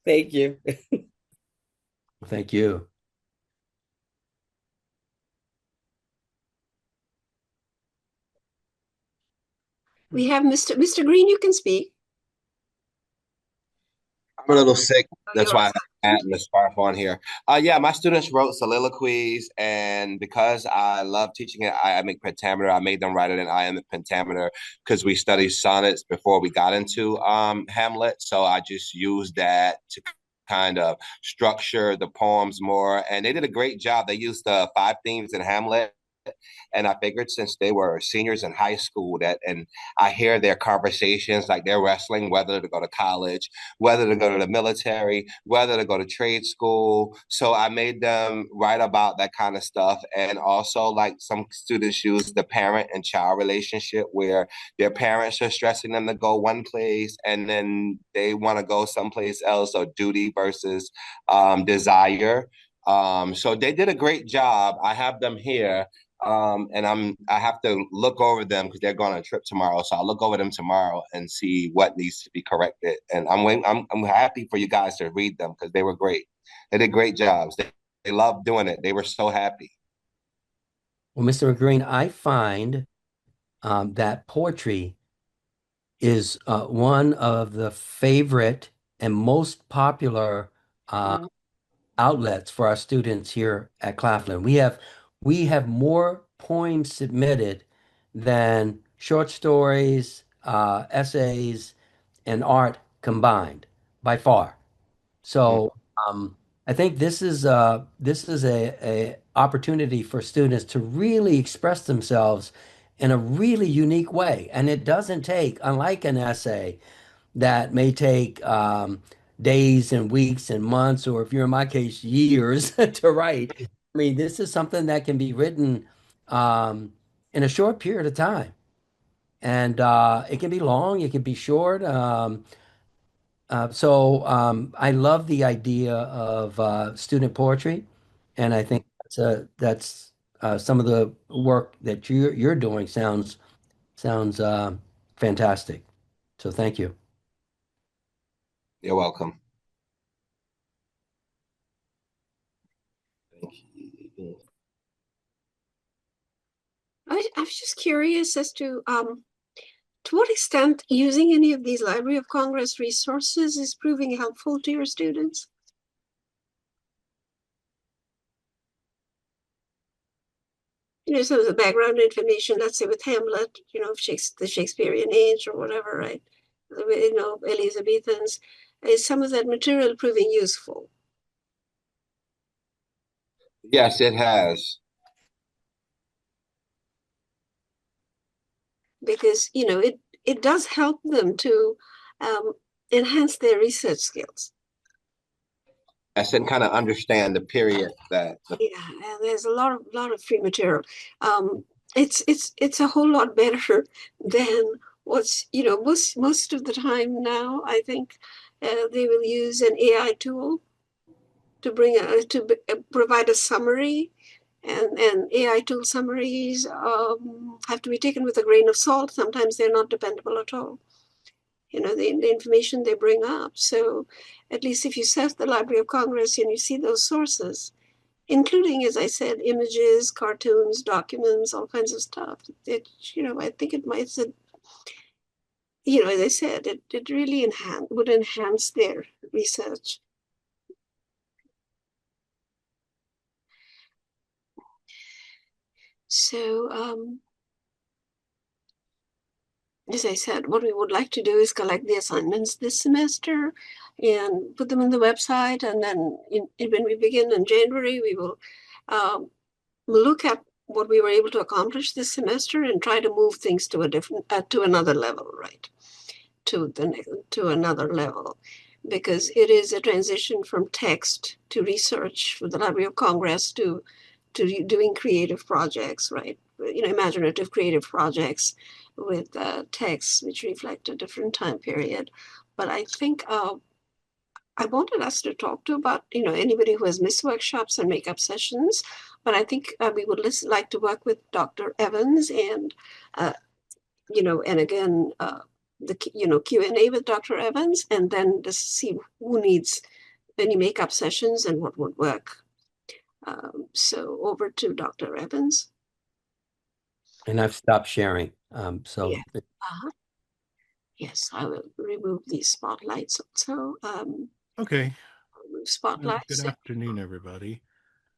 Thank you. Thank you. We have Mr. Green, you can speak. I'm a little sick. That's You're why I had the scarf on here. Yeah, my students wrote soliloquies, and because I love teaching it, iambic pentameter. I made them write it in iambic pentameter because we studied sonnets before we got into Hamlet. So I just used that to kind of structure the poems more, and they did a great job. They used the five themes in Hamlet. And I figured since they were seniors in high school that, and I hear their conversations like they're wrestling whether to go to college, whether to go to the military, whether to go to trade school. So I made them write about that kind of stuff. And also, like some students use the parent and child relationship where their parents are stressing them to go one place and then they want to go someplace else, or duty versus desire. So they did a great job. I have them here, and I have to look over them because they're going on a trip tomorrow. So I'll look over them tomorrow and see what needs to be corrected. And I'm happy for you guys to read them because they were great. They did great jobs. They loved doing it. They were so happy. Well, Mr. Green, I find that poetry is one of the favorite and most popular outlets for our students here at Claflin. We have more poems submitted than short stories, essays, and art combined by far. So I think this is a opportunity for students to really express themselves in a really unique way. And it doesn't take, unlike an essay that may take days and weeks and months, or if you're in my case, years to write. I mean, this is something that can be written in a short period of time. And it can be long, it can be short. So I love the idea of student poetry, and I think that's some of the work that you're doing sounds fantastic. So thank you. You're welcome. I was just curious as to what extent using any of these Library of Congress resources is proving helpful to your students. Some of the background information, let's say with Hamlet, the Shakespearean age or whatever, right? Elizabethans, is some of that material proving useful? Yes, it has. Because, it does help them to enhance their research skills. Yes, and kind of understand the period that. Yeah, and there's a lot of free material. It's a whole lot better than what's most of the time now. I think they will use an AI tool to provide a summary, and AI tool summaries have to be taken with a grain of salt. Sometimes they're not dependable at all. The information they bring up. So at least if you search the Library of Congress and you see those sources, including, as I said, images, cartoons, documents, all kinds of stuff. I think it might, as I said, it really would enhance their research. So, as I said, what we would like to do is collect the assignments this semester and put them on the website. And then when we begin in January, we will look at what we were able to accomplish this semester and try to move things to another level, right? To another level, because it is a transition from text to research for the Library of Congress to doing creative projects, right? Imaginative creative projects with texts which reflect a different time period. But I think I wanted us to talk to about, anybody who has missed workshops and makeup sessions, but I think we would like to work with Dr. Evans and, and again, the Q&A with Dr. Evans, and then just see who needs any makeup sessions and what would work. So over to Dr. Evans. And I've stopped sharing. Yeah. Yes, I will remove these spotlights also. Okay. Remove spotlights. Good afternoon, everybody.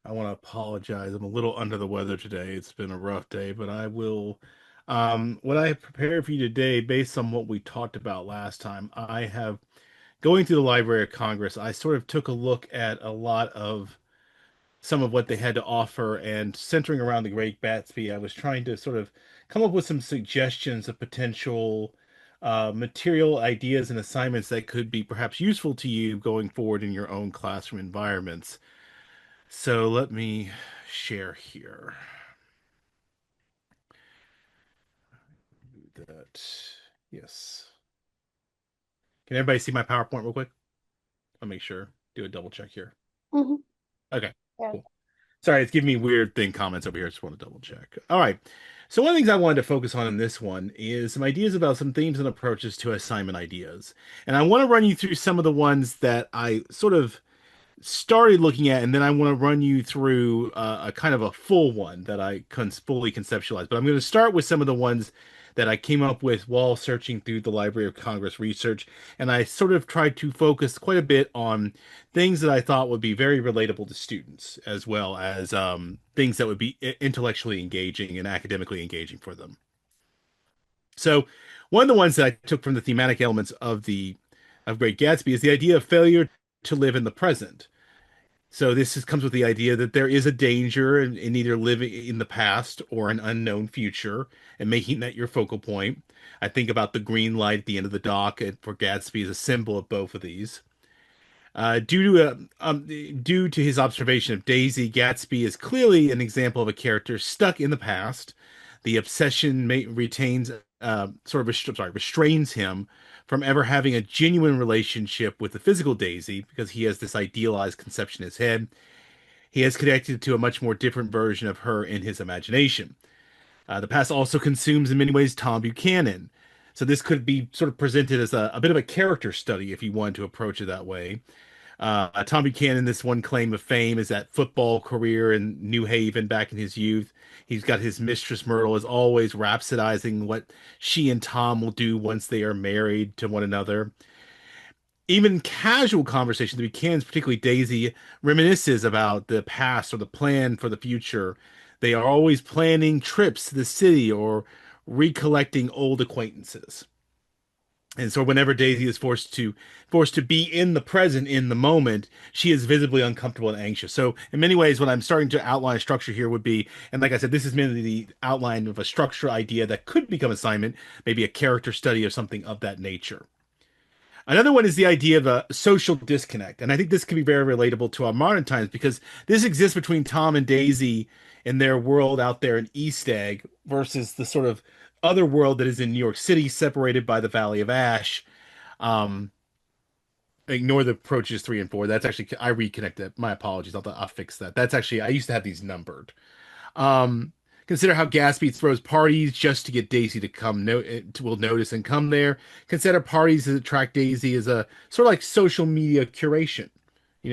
I want to apologize. I'm a little under the weather today. It's been a rough day, but I will. What I have prepared for you today, based on what we talked about last time, I have going through the Library of Congress. I sort of took a look at a lot of some of what they had to offer, and centering around the Great Gatsby, I was trying to sort of come up with some suggestions of potential material, ideas, and assignments that could be perhaps useful to you going forward in your own classroom environments. So let me share here. Do that. Yes. Can everybody see my PowerPoint real quick? I'll make sure. Do a double check here. Mm-hmm. Okay. Yeah. Cool. Sorry, it's giving me weird thing comments over here. I just want to double check. All right. So one of the things I wanted to focus on in this one is some ideas about some themes and approaches to assignment ideas. And I want to run you through some of the ones that I sort of started looking at, and then I want to run you through a kind of a full one that I fully conceptualized. But I'm going to start with some of the ones that I came up with while searching through the Library of Congress research, and I sort of tried to focus quite a bit on things that I thought would be very relatable to students, as well as things that would be intellectually engaging and academically engaging for them. So one of the ones that I took from the thematic elements of Great Gatsby is the idea of failure to live in the present. So comes with the idea that there is a danger in either living in the past or an unknown future and making that your focal point. I think about the green light at the end of the dock for Gatsby as a symbol of both of these. Due to his observation of Daisy, Gatsby is clearly an example of a character stuck in the past. The obsession restrains him from ever having a genuine relationship with the physical Daisy because he has this idealized conception in his head. He has connected to a much more different version of her in his imagination. The past also consumes, in many ways, Tom Buchanan. So this could be sort of presented as a bit of a character study if you wanted to approach it that way. Tom Buchanan, this one claim of fame is that football career in New Haven back in his youth. He's got his mistress Myrtle is always rhapsodizing what she and Tom will do once they are married to one another. Even casual conversation that begins, particularly Daisy, reminisces about the past or the plan for the future. They are always planning trips to the city or recollecting old acquaintances. And so whenever Daisy is forced to be in the present, in the moment, she is visibly uncomfortable and anxious. So in many ways, what I'm starting to outline a structure here would be, and like I said, this is mainly the outline of a structure idea that could become assignment, maybe a character study or something of that nature. Another one is the idea of a social disconnect. And I think this can be very relatable to our modern times because this exists between Tom and Daisy in their world out there in East Egg versus the sort of other world that is in New York City, separated by the Valley of Ash. Um, Ignore the approaches 3 and 4. That's actually, I reconnected. My apologies. I'll fix that. That's actually, I used to have these numbered. Um, Consider how Gatsby throws parties just to get Daisy to come will notice and come there. Consider parties that attract Daisy as a sort of like social media curation.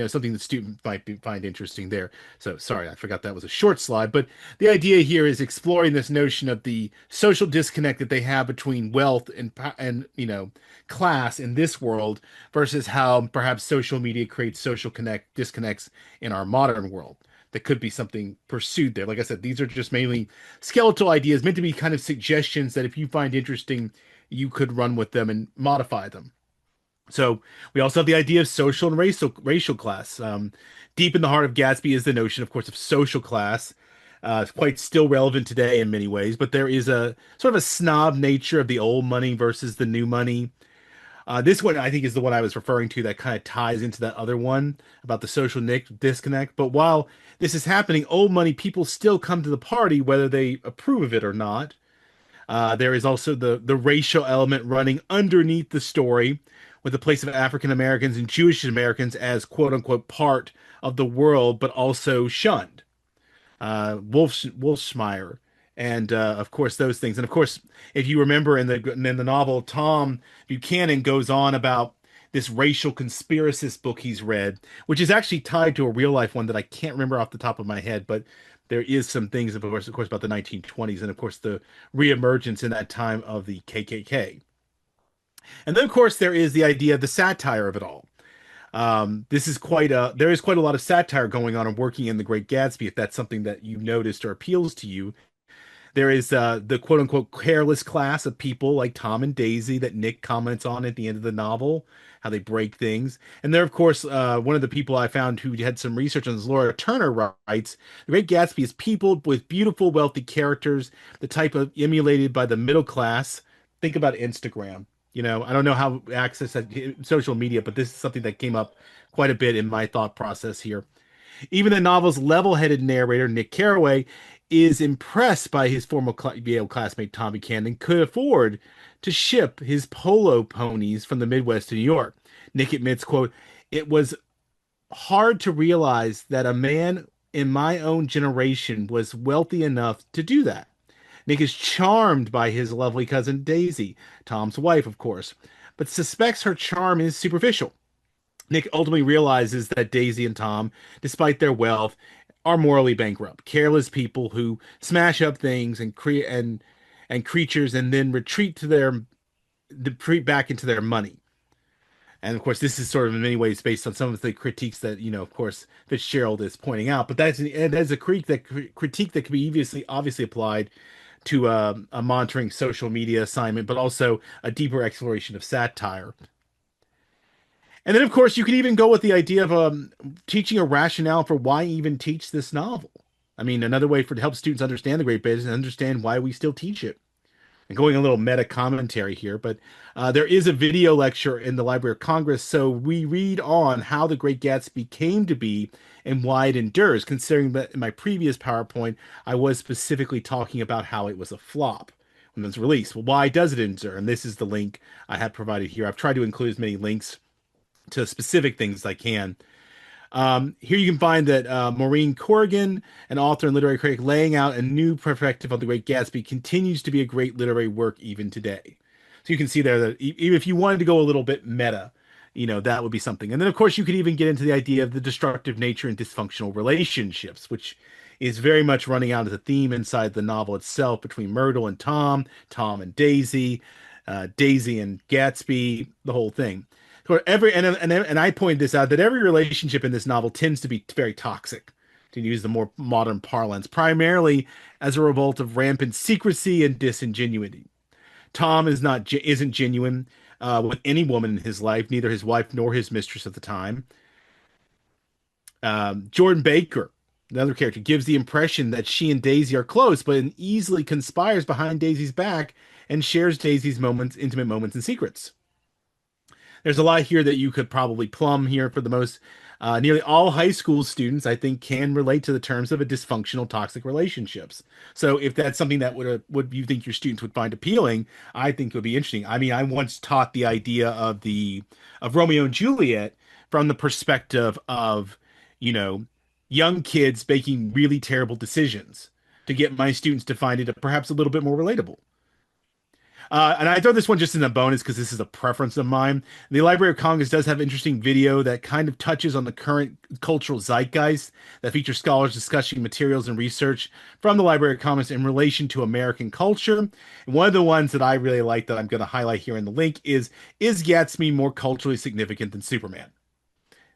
Something the student might find interesting there. So sorry, I forgot that was a short slide. But the idea here is exploring this notion of the social disconnect that they have between wealth and class in this world versus how perhaps social media creates social disconnects in our modern world. That could be something pursued there. Like I said, these are just mainly skeletal ideas meant to be kind of suggestions that if you find interesting, you could run with them and modify them. So we also have the idea of social and racial class. Deep in the heart of Gatsby is the notion, of course, of social class. It's quite still relevant today in many ways, but there is a sort of a snob nature of the old money versus the new money. This one, I think, is the one I was referring to that kind of ties into that other one about the social disconnect. But while this is happening, old money people still come to the party, whether they approve of it or not. There is also the racial element running underneath the story, with the place of African Americans and Jewish Americans as quote unquote part of the world, but also shunned. Wolfsmeyer, and of course those things. And of course, if you remember in the novel, Tom Buchanan goes on about this racial conspiracist book he's read, which is actually tied to a real life one that I can't remember off the top of my head, but there is some things, of course, about the 1920s, and of course the reemergence in that time of the KKK. And then, of course, there is the idea of the satire of it all. There is quite a lot of satire going on and working in The Great Gatsby, if that's something that you noticed or appeals to you. There is the quote unquote careless class of people like Tom and Daisy that Nick comments on at the end of the novel, how they break things. And there, of course, one of the people I found who had some research on this, Laura Turner, writes, The Great Gatsby is peopled with beautiful, wealthy characters, the type of emulated by the middle class. Think about Instagram. I don't know how access social media, but this is something that came up quite a bit in my thought process here. Even the novel's level-headed narrator, Nick Carraway, is impressed by his former Yale classmate Tom Buchanan and could afford to ship his polo ponies from the Midwest to New York. Nick admits, quote, "It was hard to realize that a man in my own generation was wealthy enough to do that. Nick is charmed by his lovely cousin Daisy, Tom's wife, of course, but suspects her charm is superficial. Nick ultimately realizes that Daisy and Tom, despite their wealth, are morally bankrupt, careless people who smash up things and creatures and then retreat back into their money. And of course, this is sort of in many ways based on some of the critiques that, of course, Fitzgerald is pointing out. But that's a critique that can be obviously applied to a monitoring social media assignment, but also a deeper exploration of satire. And then, of course, you could even go with the idea of teaching a rationale for why even teach this novel. I mean, another way to help students understand the Great Bit is understand why we still teach it. And going a little meta commentary here, but there is a video lecture in the Library of Congress, so we read on how The Great Gatsby came to be and why it endures, considering that in my previous PowerPoint, I was specifically talking about how it was a flop when it was released. Well, why does it endure? And this is the link I have provided here. I've tried to include as many links to specific things as I can. Here you can find that Maureen Corrigan, an author and literary critic, laying out a new perspective on The Great Gatsby, continues to be a great literary work even today. So you can see there that even if you wanted to go a little bit meta, that would be something. And then, of course, you could even get into the idea of the destructive nature and dysfunctional relationships, which is very much running out as a theme inside the novel itself between Myrtle and Tom, Tom and Daisy, Daisy and Gatsby, the whole thing. And I pointed this out that every relationship in this novel tends to be very toxic, to use the more modern parlance, primarily as a result of rampant secrecy and disingenuity. Tom isn't genuine with any woman in his life, neither his wife nor his mistress at the time. Jordan Baker, another character, gives the impression that she and Daisy are close, but easily conspires behind Daisy's back and shares Daisy's intimate moments and secrets. There's a lot here that you could probably plumb here for the most. Nearly all high school students, I think, can relate to the terms of a dysfunctional, toxic relationships. So if that's something that would you think your students would find appealing, I think it would be interesting. I mean, I once taught the idea of Romeo and Juliet from the perspective of, young kids making really terrible decisions to get my students to find it perhaps a little bit more relatable. And I throw this one just in a bonus because this is a preference of mine. The Library of Congress does have interesting video that kind of touches on the current cultural zeitgeist that features scholars discussing materials and research from the Library of Congress in relation to American culture. And one of the ones that I really like that I'm going to highlight here in the link is Gatsby more culturally significant than Superman?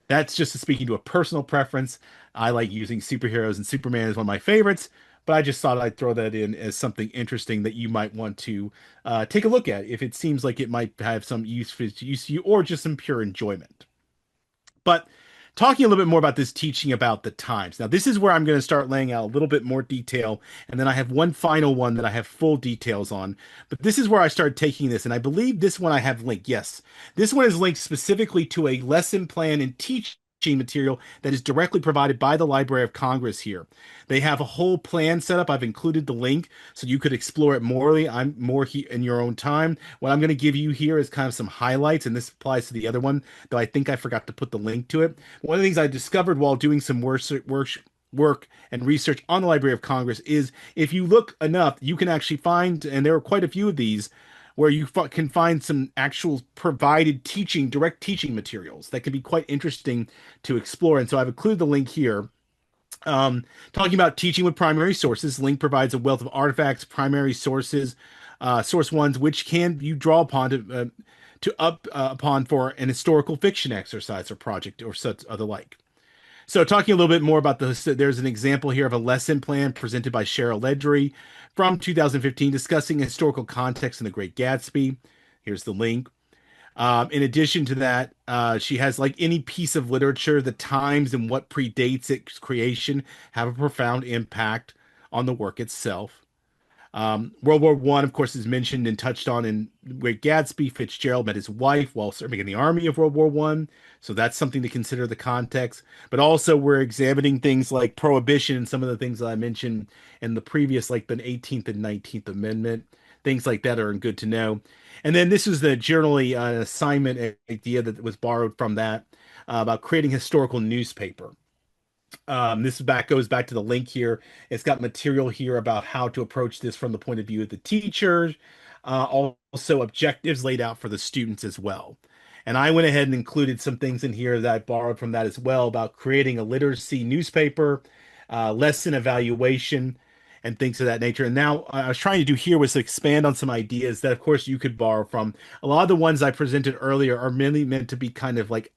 That's just speaking to a personal preference. I like using superheroes, and Superman is one of my favorites. But I just thought I'd throw that in as something interesting that you might want to take a look at if it seems like it might have some use to you or just some pure enjoyment. But talking a little bit more about this teaching about the times. Now, this is where I'm going to start laying out a little bit more detail. And then I have one final one that I have full details on. But this is where I started taking this. And I believe this one I have linked. Yes, this one is linked specifically to a lesson plan and teaching material that is directly provided by the Library of Congress here. They have a whole plan set up. I've included the link so you could explore it more in your own time. What I'm going to give you here is kind of some highlights, and this applies to the other one, though I think I forgot to put the link to it. One of the things I discovered while doing some work and research on the Library of Congress is if you look enough, you can actually find, and there are quite a few of these, where you can find some actual provided direct teaching materials that can be quite interesting to explore. And so I've included the link here. Talking about teaching with primary sources, link provides a wealth of artifacts, primary sources, source ones, which can you draw upon upon for an historical fiction exercise or project or such other like. So talking a little bit more about there's an example here of a lesson plan presented by Cheryl Ledry from 2015 discussing historical context in The Great Gatsby. Here's the link. In addition to that, she has, like any piece of literature, the times and what predates its creation have a profound impact on the work itself. World War I, of course, is mentioned and touched on in Great Gatsby. Fitzgerald met his wife while serving in the army of World War I. So that's something to consider the context. But also we're examining things like prohibition and some of the things that I mentioned in the previous, like the 18th and 19th Amendment. Things like that are good to know. And then this is the generally assignment idea that was borrowed from that about creating historical newspaper. This goes back to the link here. It's got material here about how to approach this from the point of view of the teacher, also objectives laid out for the students as well. And I went ahead and included some things in here that I borrowed from that as well about creating a literacy newspaper, lesson evaluation, and things of that nature. And now I was trying to do here was to expand on some ideas that, of course, you could borrow from. A lot of the ones I presented earlier are mainly meant to be kind of like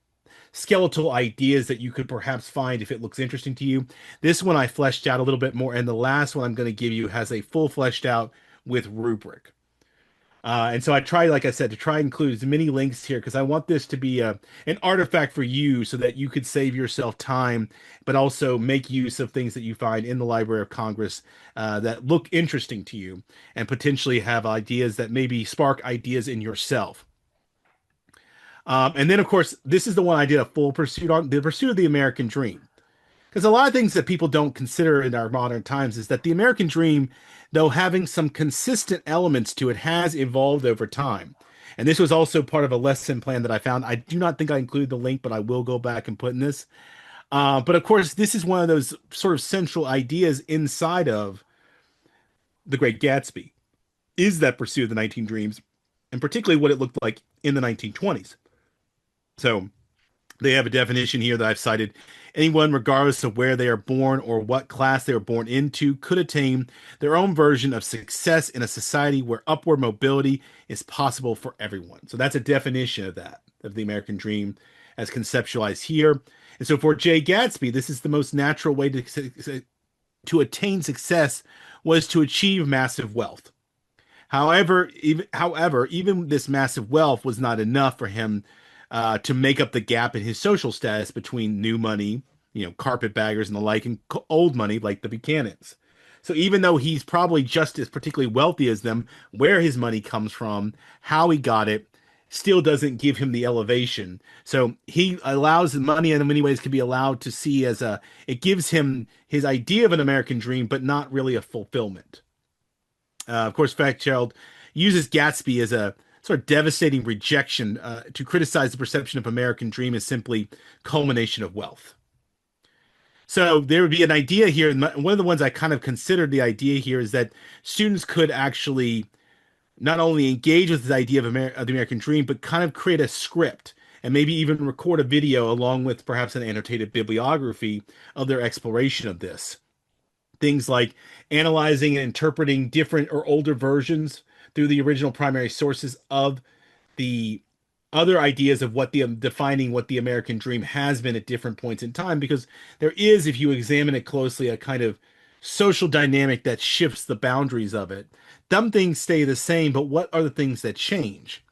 skeletal ideas that you could perhaps find if it looks interesting to you. This one I fleshed out a little bit more, and the last one I'm going to give you has a full fleshed out with rubric. And so I try, like I said, to try and include as many links here because I want this to be an artifact for you so that you could save yourself time, but also make use of things that you find in the Library of Congress that look interesting to you and potentially have ideas that maybe spark ideas in yourself. And then, of course, this is the one I did a full pursuit on, the pursuit of the American dream. Because a lot of things that people don't consider in our modern times is that the American dream, though having some consistent elements to it, has evolved over time. And this was also part of a lesson plan that I found. I do not think I included the link, but I will go back and put in this. But of course, this is one of those sort of central ideas inside of The Great Gatsby, is that pursuit of the 19 Dreams, and particularly what it looked like in the 1920s. So they have a definition here that I've cited. Anyone, regardless of where they are born or what class they were born into, could attain their own version of success in a society where upward mobility is possible for everyone. So that's a definition of that, of the American dream as conceptualized here. And so for Jay Gatsby, this is the most natural way to attain success was to achieve massive wealth. However, even this massive wealth was not enough for him to make up the gap in his social status between new money, carpetbaggers and the like, and old money like the Buchanans. So even though he's probably just as particularly wealthy as them, where his money comes from, how he got it, still doesn't give him the elevation. So he allows money in many ways can be allowed to see as it gives him his idea of an American dream, but not really a fulfillment. Of course, Fairchild uses Gatsby as a sort of devastating rejection to criticize the perception of American dream as simply culmination of wealth. So there would be an idea here, and one of the ones I kind of considered the idea here is that students could actually not only engage with this idea of the American dream, but kind of create a script and maybe even record a video along with perhaps an annotated bibliography of their exploration of this. Things like analyzing and interpreting different or older versions through the original primary sources of the other ideas of what defining what the American dream has been at different points in time, because there is, if you examine it closely, a kind of social dynamic that shifts the boundaries of it. Some things stay the same, but what are the things that change?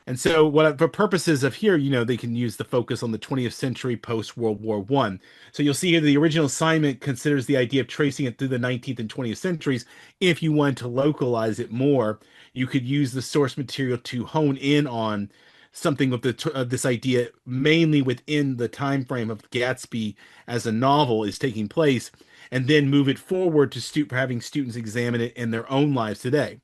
And so for purposes of here, they can use the focus on the 20th century post-World War I. So you'll see here the original assignment considers the idea of tracing it through the 19th and 20th centuries. If you want to localize it more, you could use the source material to hone in on something of this idea, mainly within the time frame of Gatsby as a novel is taking place, and then move it forward to having students examine it in their own lives today.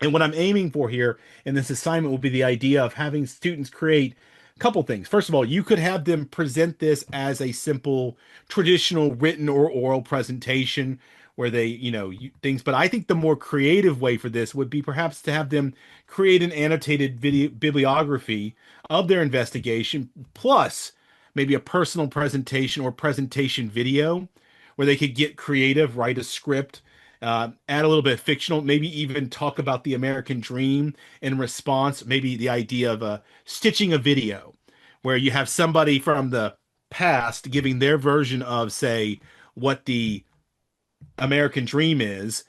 And what I'm aiming for here in this assignment will be the idea of having students create a couple things. First of all, you could have them present this as a simple traditional written or oral presentation where they, things. But I think the more creative way for this would be perhaps to have them create an annotated bibliography of their investigation, plus maybe a personal presentation or presentation video where they could get creative, write a script, add a little bit of fictional, maybe even talk about the American dream in response, maybe the idea of stitching a video where you have somebody from the past giving their version of, say, what the American dream is,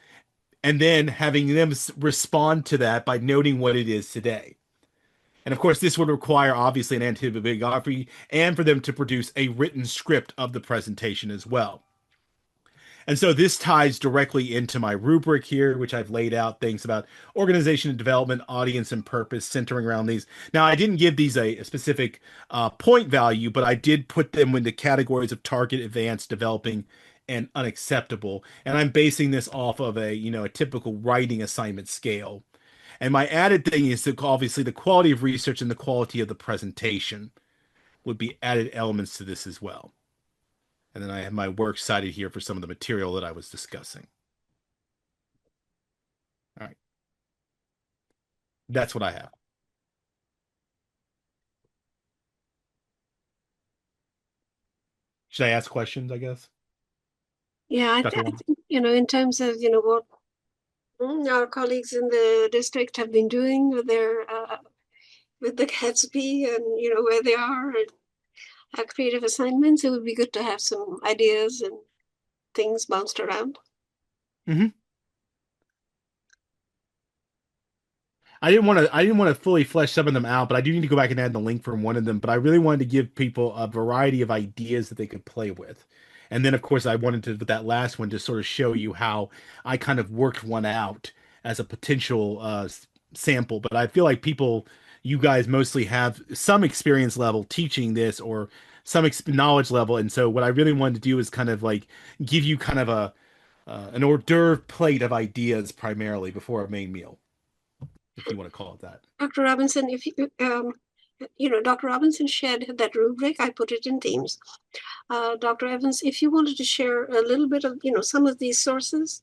and then having them respond to that by noting what it is today. And of course, this would require obviously an annotated bibliography and for them to produce a written script of the presentation as well. And so this ties directly into my rubric here, which I've laid out things about organization and development, audience and purpose, centering around these. Now, I didn't give these a specific point value, but I did put them into categories of target, advanced, developing, and unacceptable. And I'm basing this off of a typical writing assignment scale. And my added thing is obviously the quality of research and the quality of the presentation would be added elements to this as well. And then I have my works cited here for some of the material that I was discussing. All right. That's what I have. Should I ask questions, I guess? Yeah, I think, in terms of, what our colleagues in the district have been doing with their, with the Gatsby and, where they are and creative assignments, it would be good to have some ideas and things bounced around. Mm-hmm. I didn't want to fully flesh some of them out, but I do need to go back and add the link from one of them. But I really wanted to give people a variety of ideas that they could play with. And then, of course, I wanted to, with that last one, to sort of show you how I kind of worked one out as a potential sample. But I feel like you guys mostly have some experience level teaching this or some knowledge level. And so what I really wanted to do is kind of like give you kind of an hors d'oeuvre plate of ideas primarily before a main meal, if you want to call it that. Dr. Robinson, if Dr. Robinson shared that rubric, I put it in Teams. Dr. Evans, if you wanted to share a little bit of, some of these sources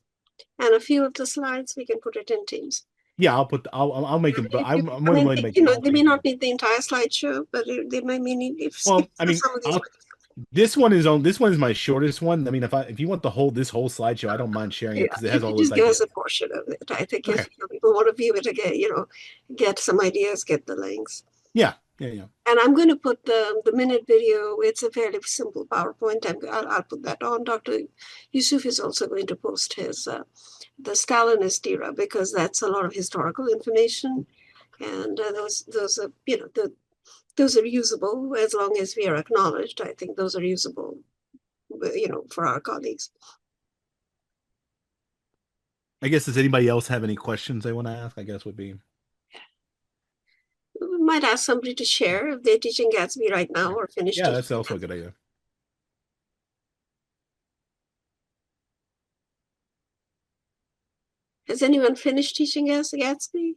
and a few of the slides, we can put it in Teams. Yeah, I'll make them, but I'm more I than mean, willing to make you know, them. they may not need the entire slideshow, but they might mean if Well, I for mean, some of these. this one is my shortest one. I mean, if you want this whole slideshow, I don't mind sharing it Yeah, because it you has can all those just give us ideas. a portion of it. I think Okay. if people want to view it again, you know, get some ideas, get the links. Yeah. And I'm going to put the minute video. It's a fairly simple PowerPoint. I'll put that on. Dr. Yusuf is also going to post his the Stalinist era, because that's a lot of historical information, and those are, you know, those are usable as long as we are acknowledged. I think those are usable, you know, for our colleagues. I guess, does anybody else have any questions they want to ask? I guess would be. We might ask somebody to share if they're teaching Gatsby right now or finished. Yeah, that's also a good idea. Has anyone finished teaching Gatsby?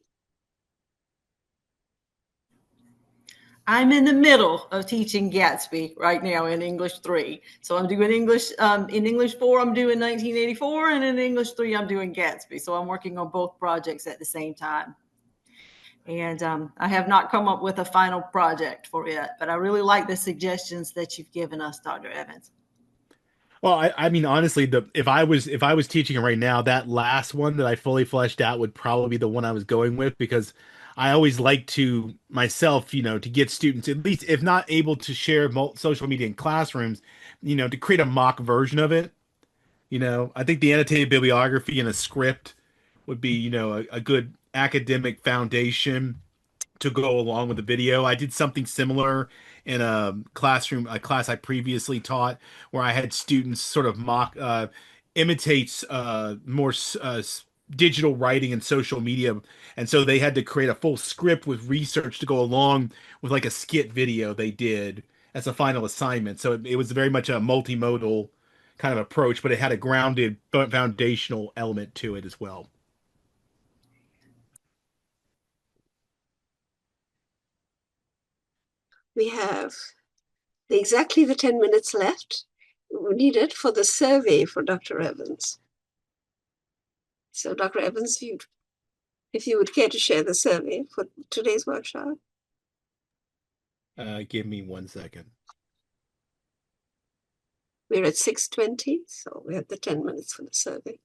I'm in the middle of teaching Gatsby right now in English 3. So I'm doing English, in English 4, I'm doing 1984, and in English 3, I'm doing Gatsby. So I'm working on both projects at the same time. And I have not come up with a final project for it, but I really like the suggestions that you've given us, Dr. Evans. Well, I mean, honestly, if I was teaching it right now, that last one that I fully fleshed out would probably be the one I was going with, because I always like to myself, you know, to get students, at least if not able to share social media in classrooms, you know, to create a mock version of it. You know, I think the annotated bibliography and a script would be, you know, a good academic foundation to go along with the video. I did something similar in a class I previously taught, where I had students sort of imitates more digital writing and social media, and so they had to create a full script with research to go along with like a skit video they did as a final assignment. So it was very much a multimodal kind of approach, but it had a grounded foundational element to it as well. We have exactly the 10 minutes left needed for the survey for Dr. Evans. So Dr. Evans, if you would care to share the survey for today's workshop. Give me 1 second. We're at 6:20, so we have the 10 minutes for the survey.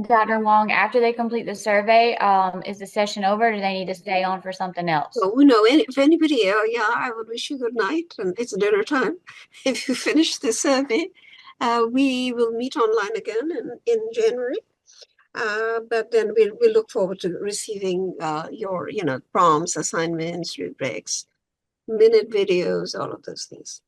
Dr. Wong, after they complete the survey, is the session over, or do they need to stay on for something else? So we know if anybody, I would wish you good night, and it's dinner time. If you finish the survey, we will meet online again in January. But then we look forward to receiving your, prompts, assignments, rubrics, minute videos, all of those things.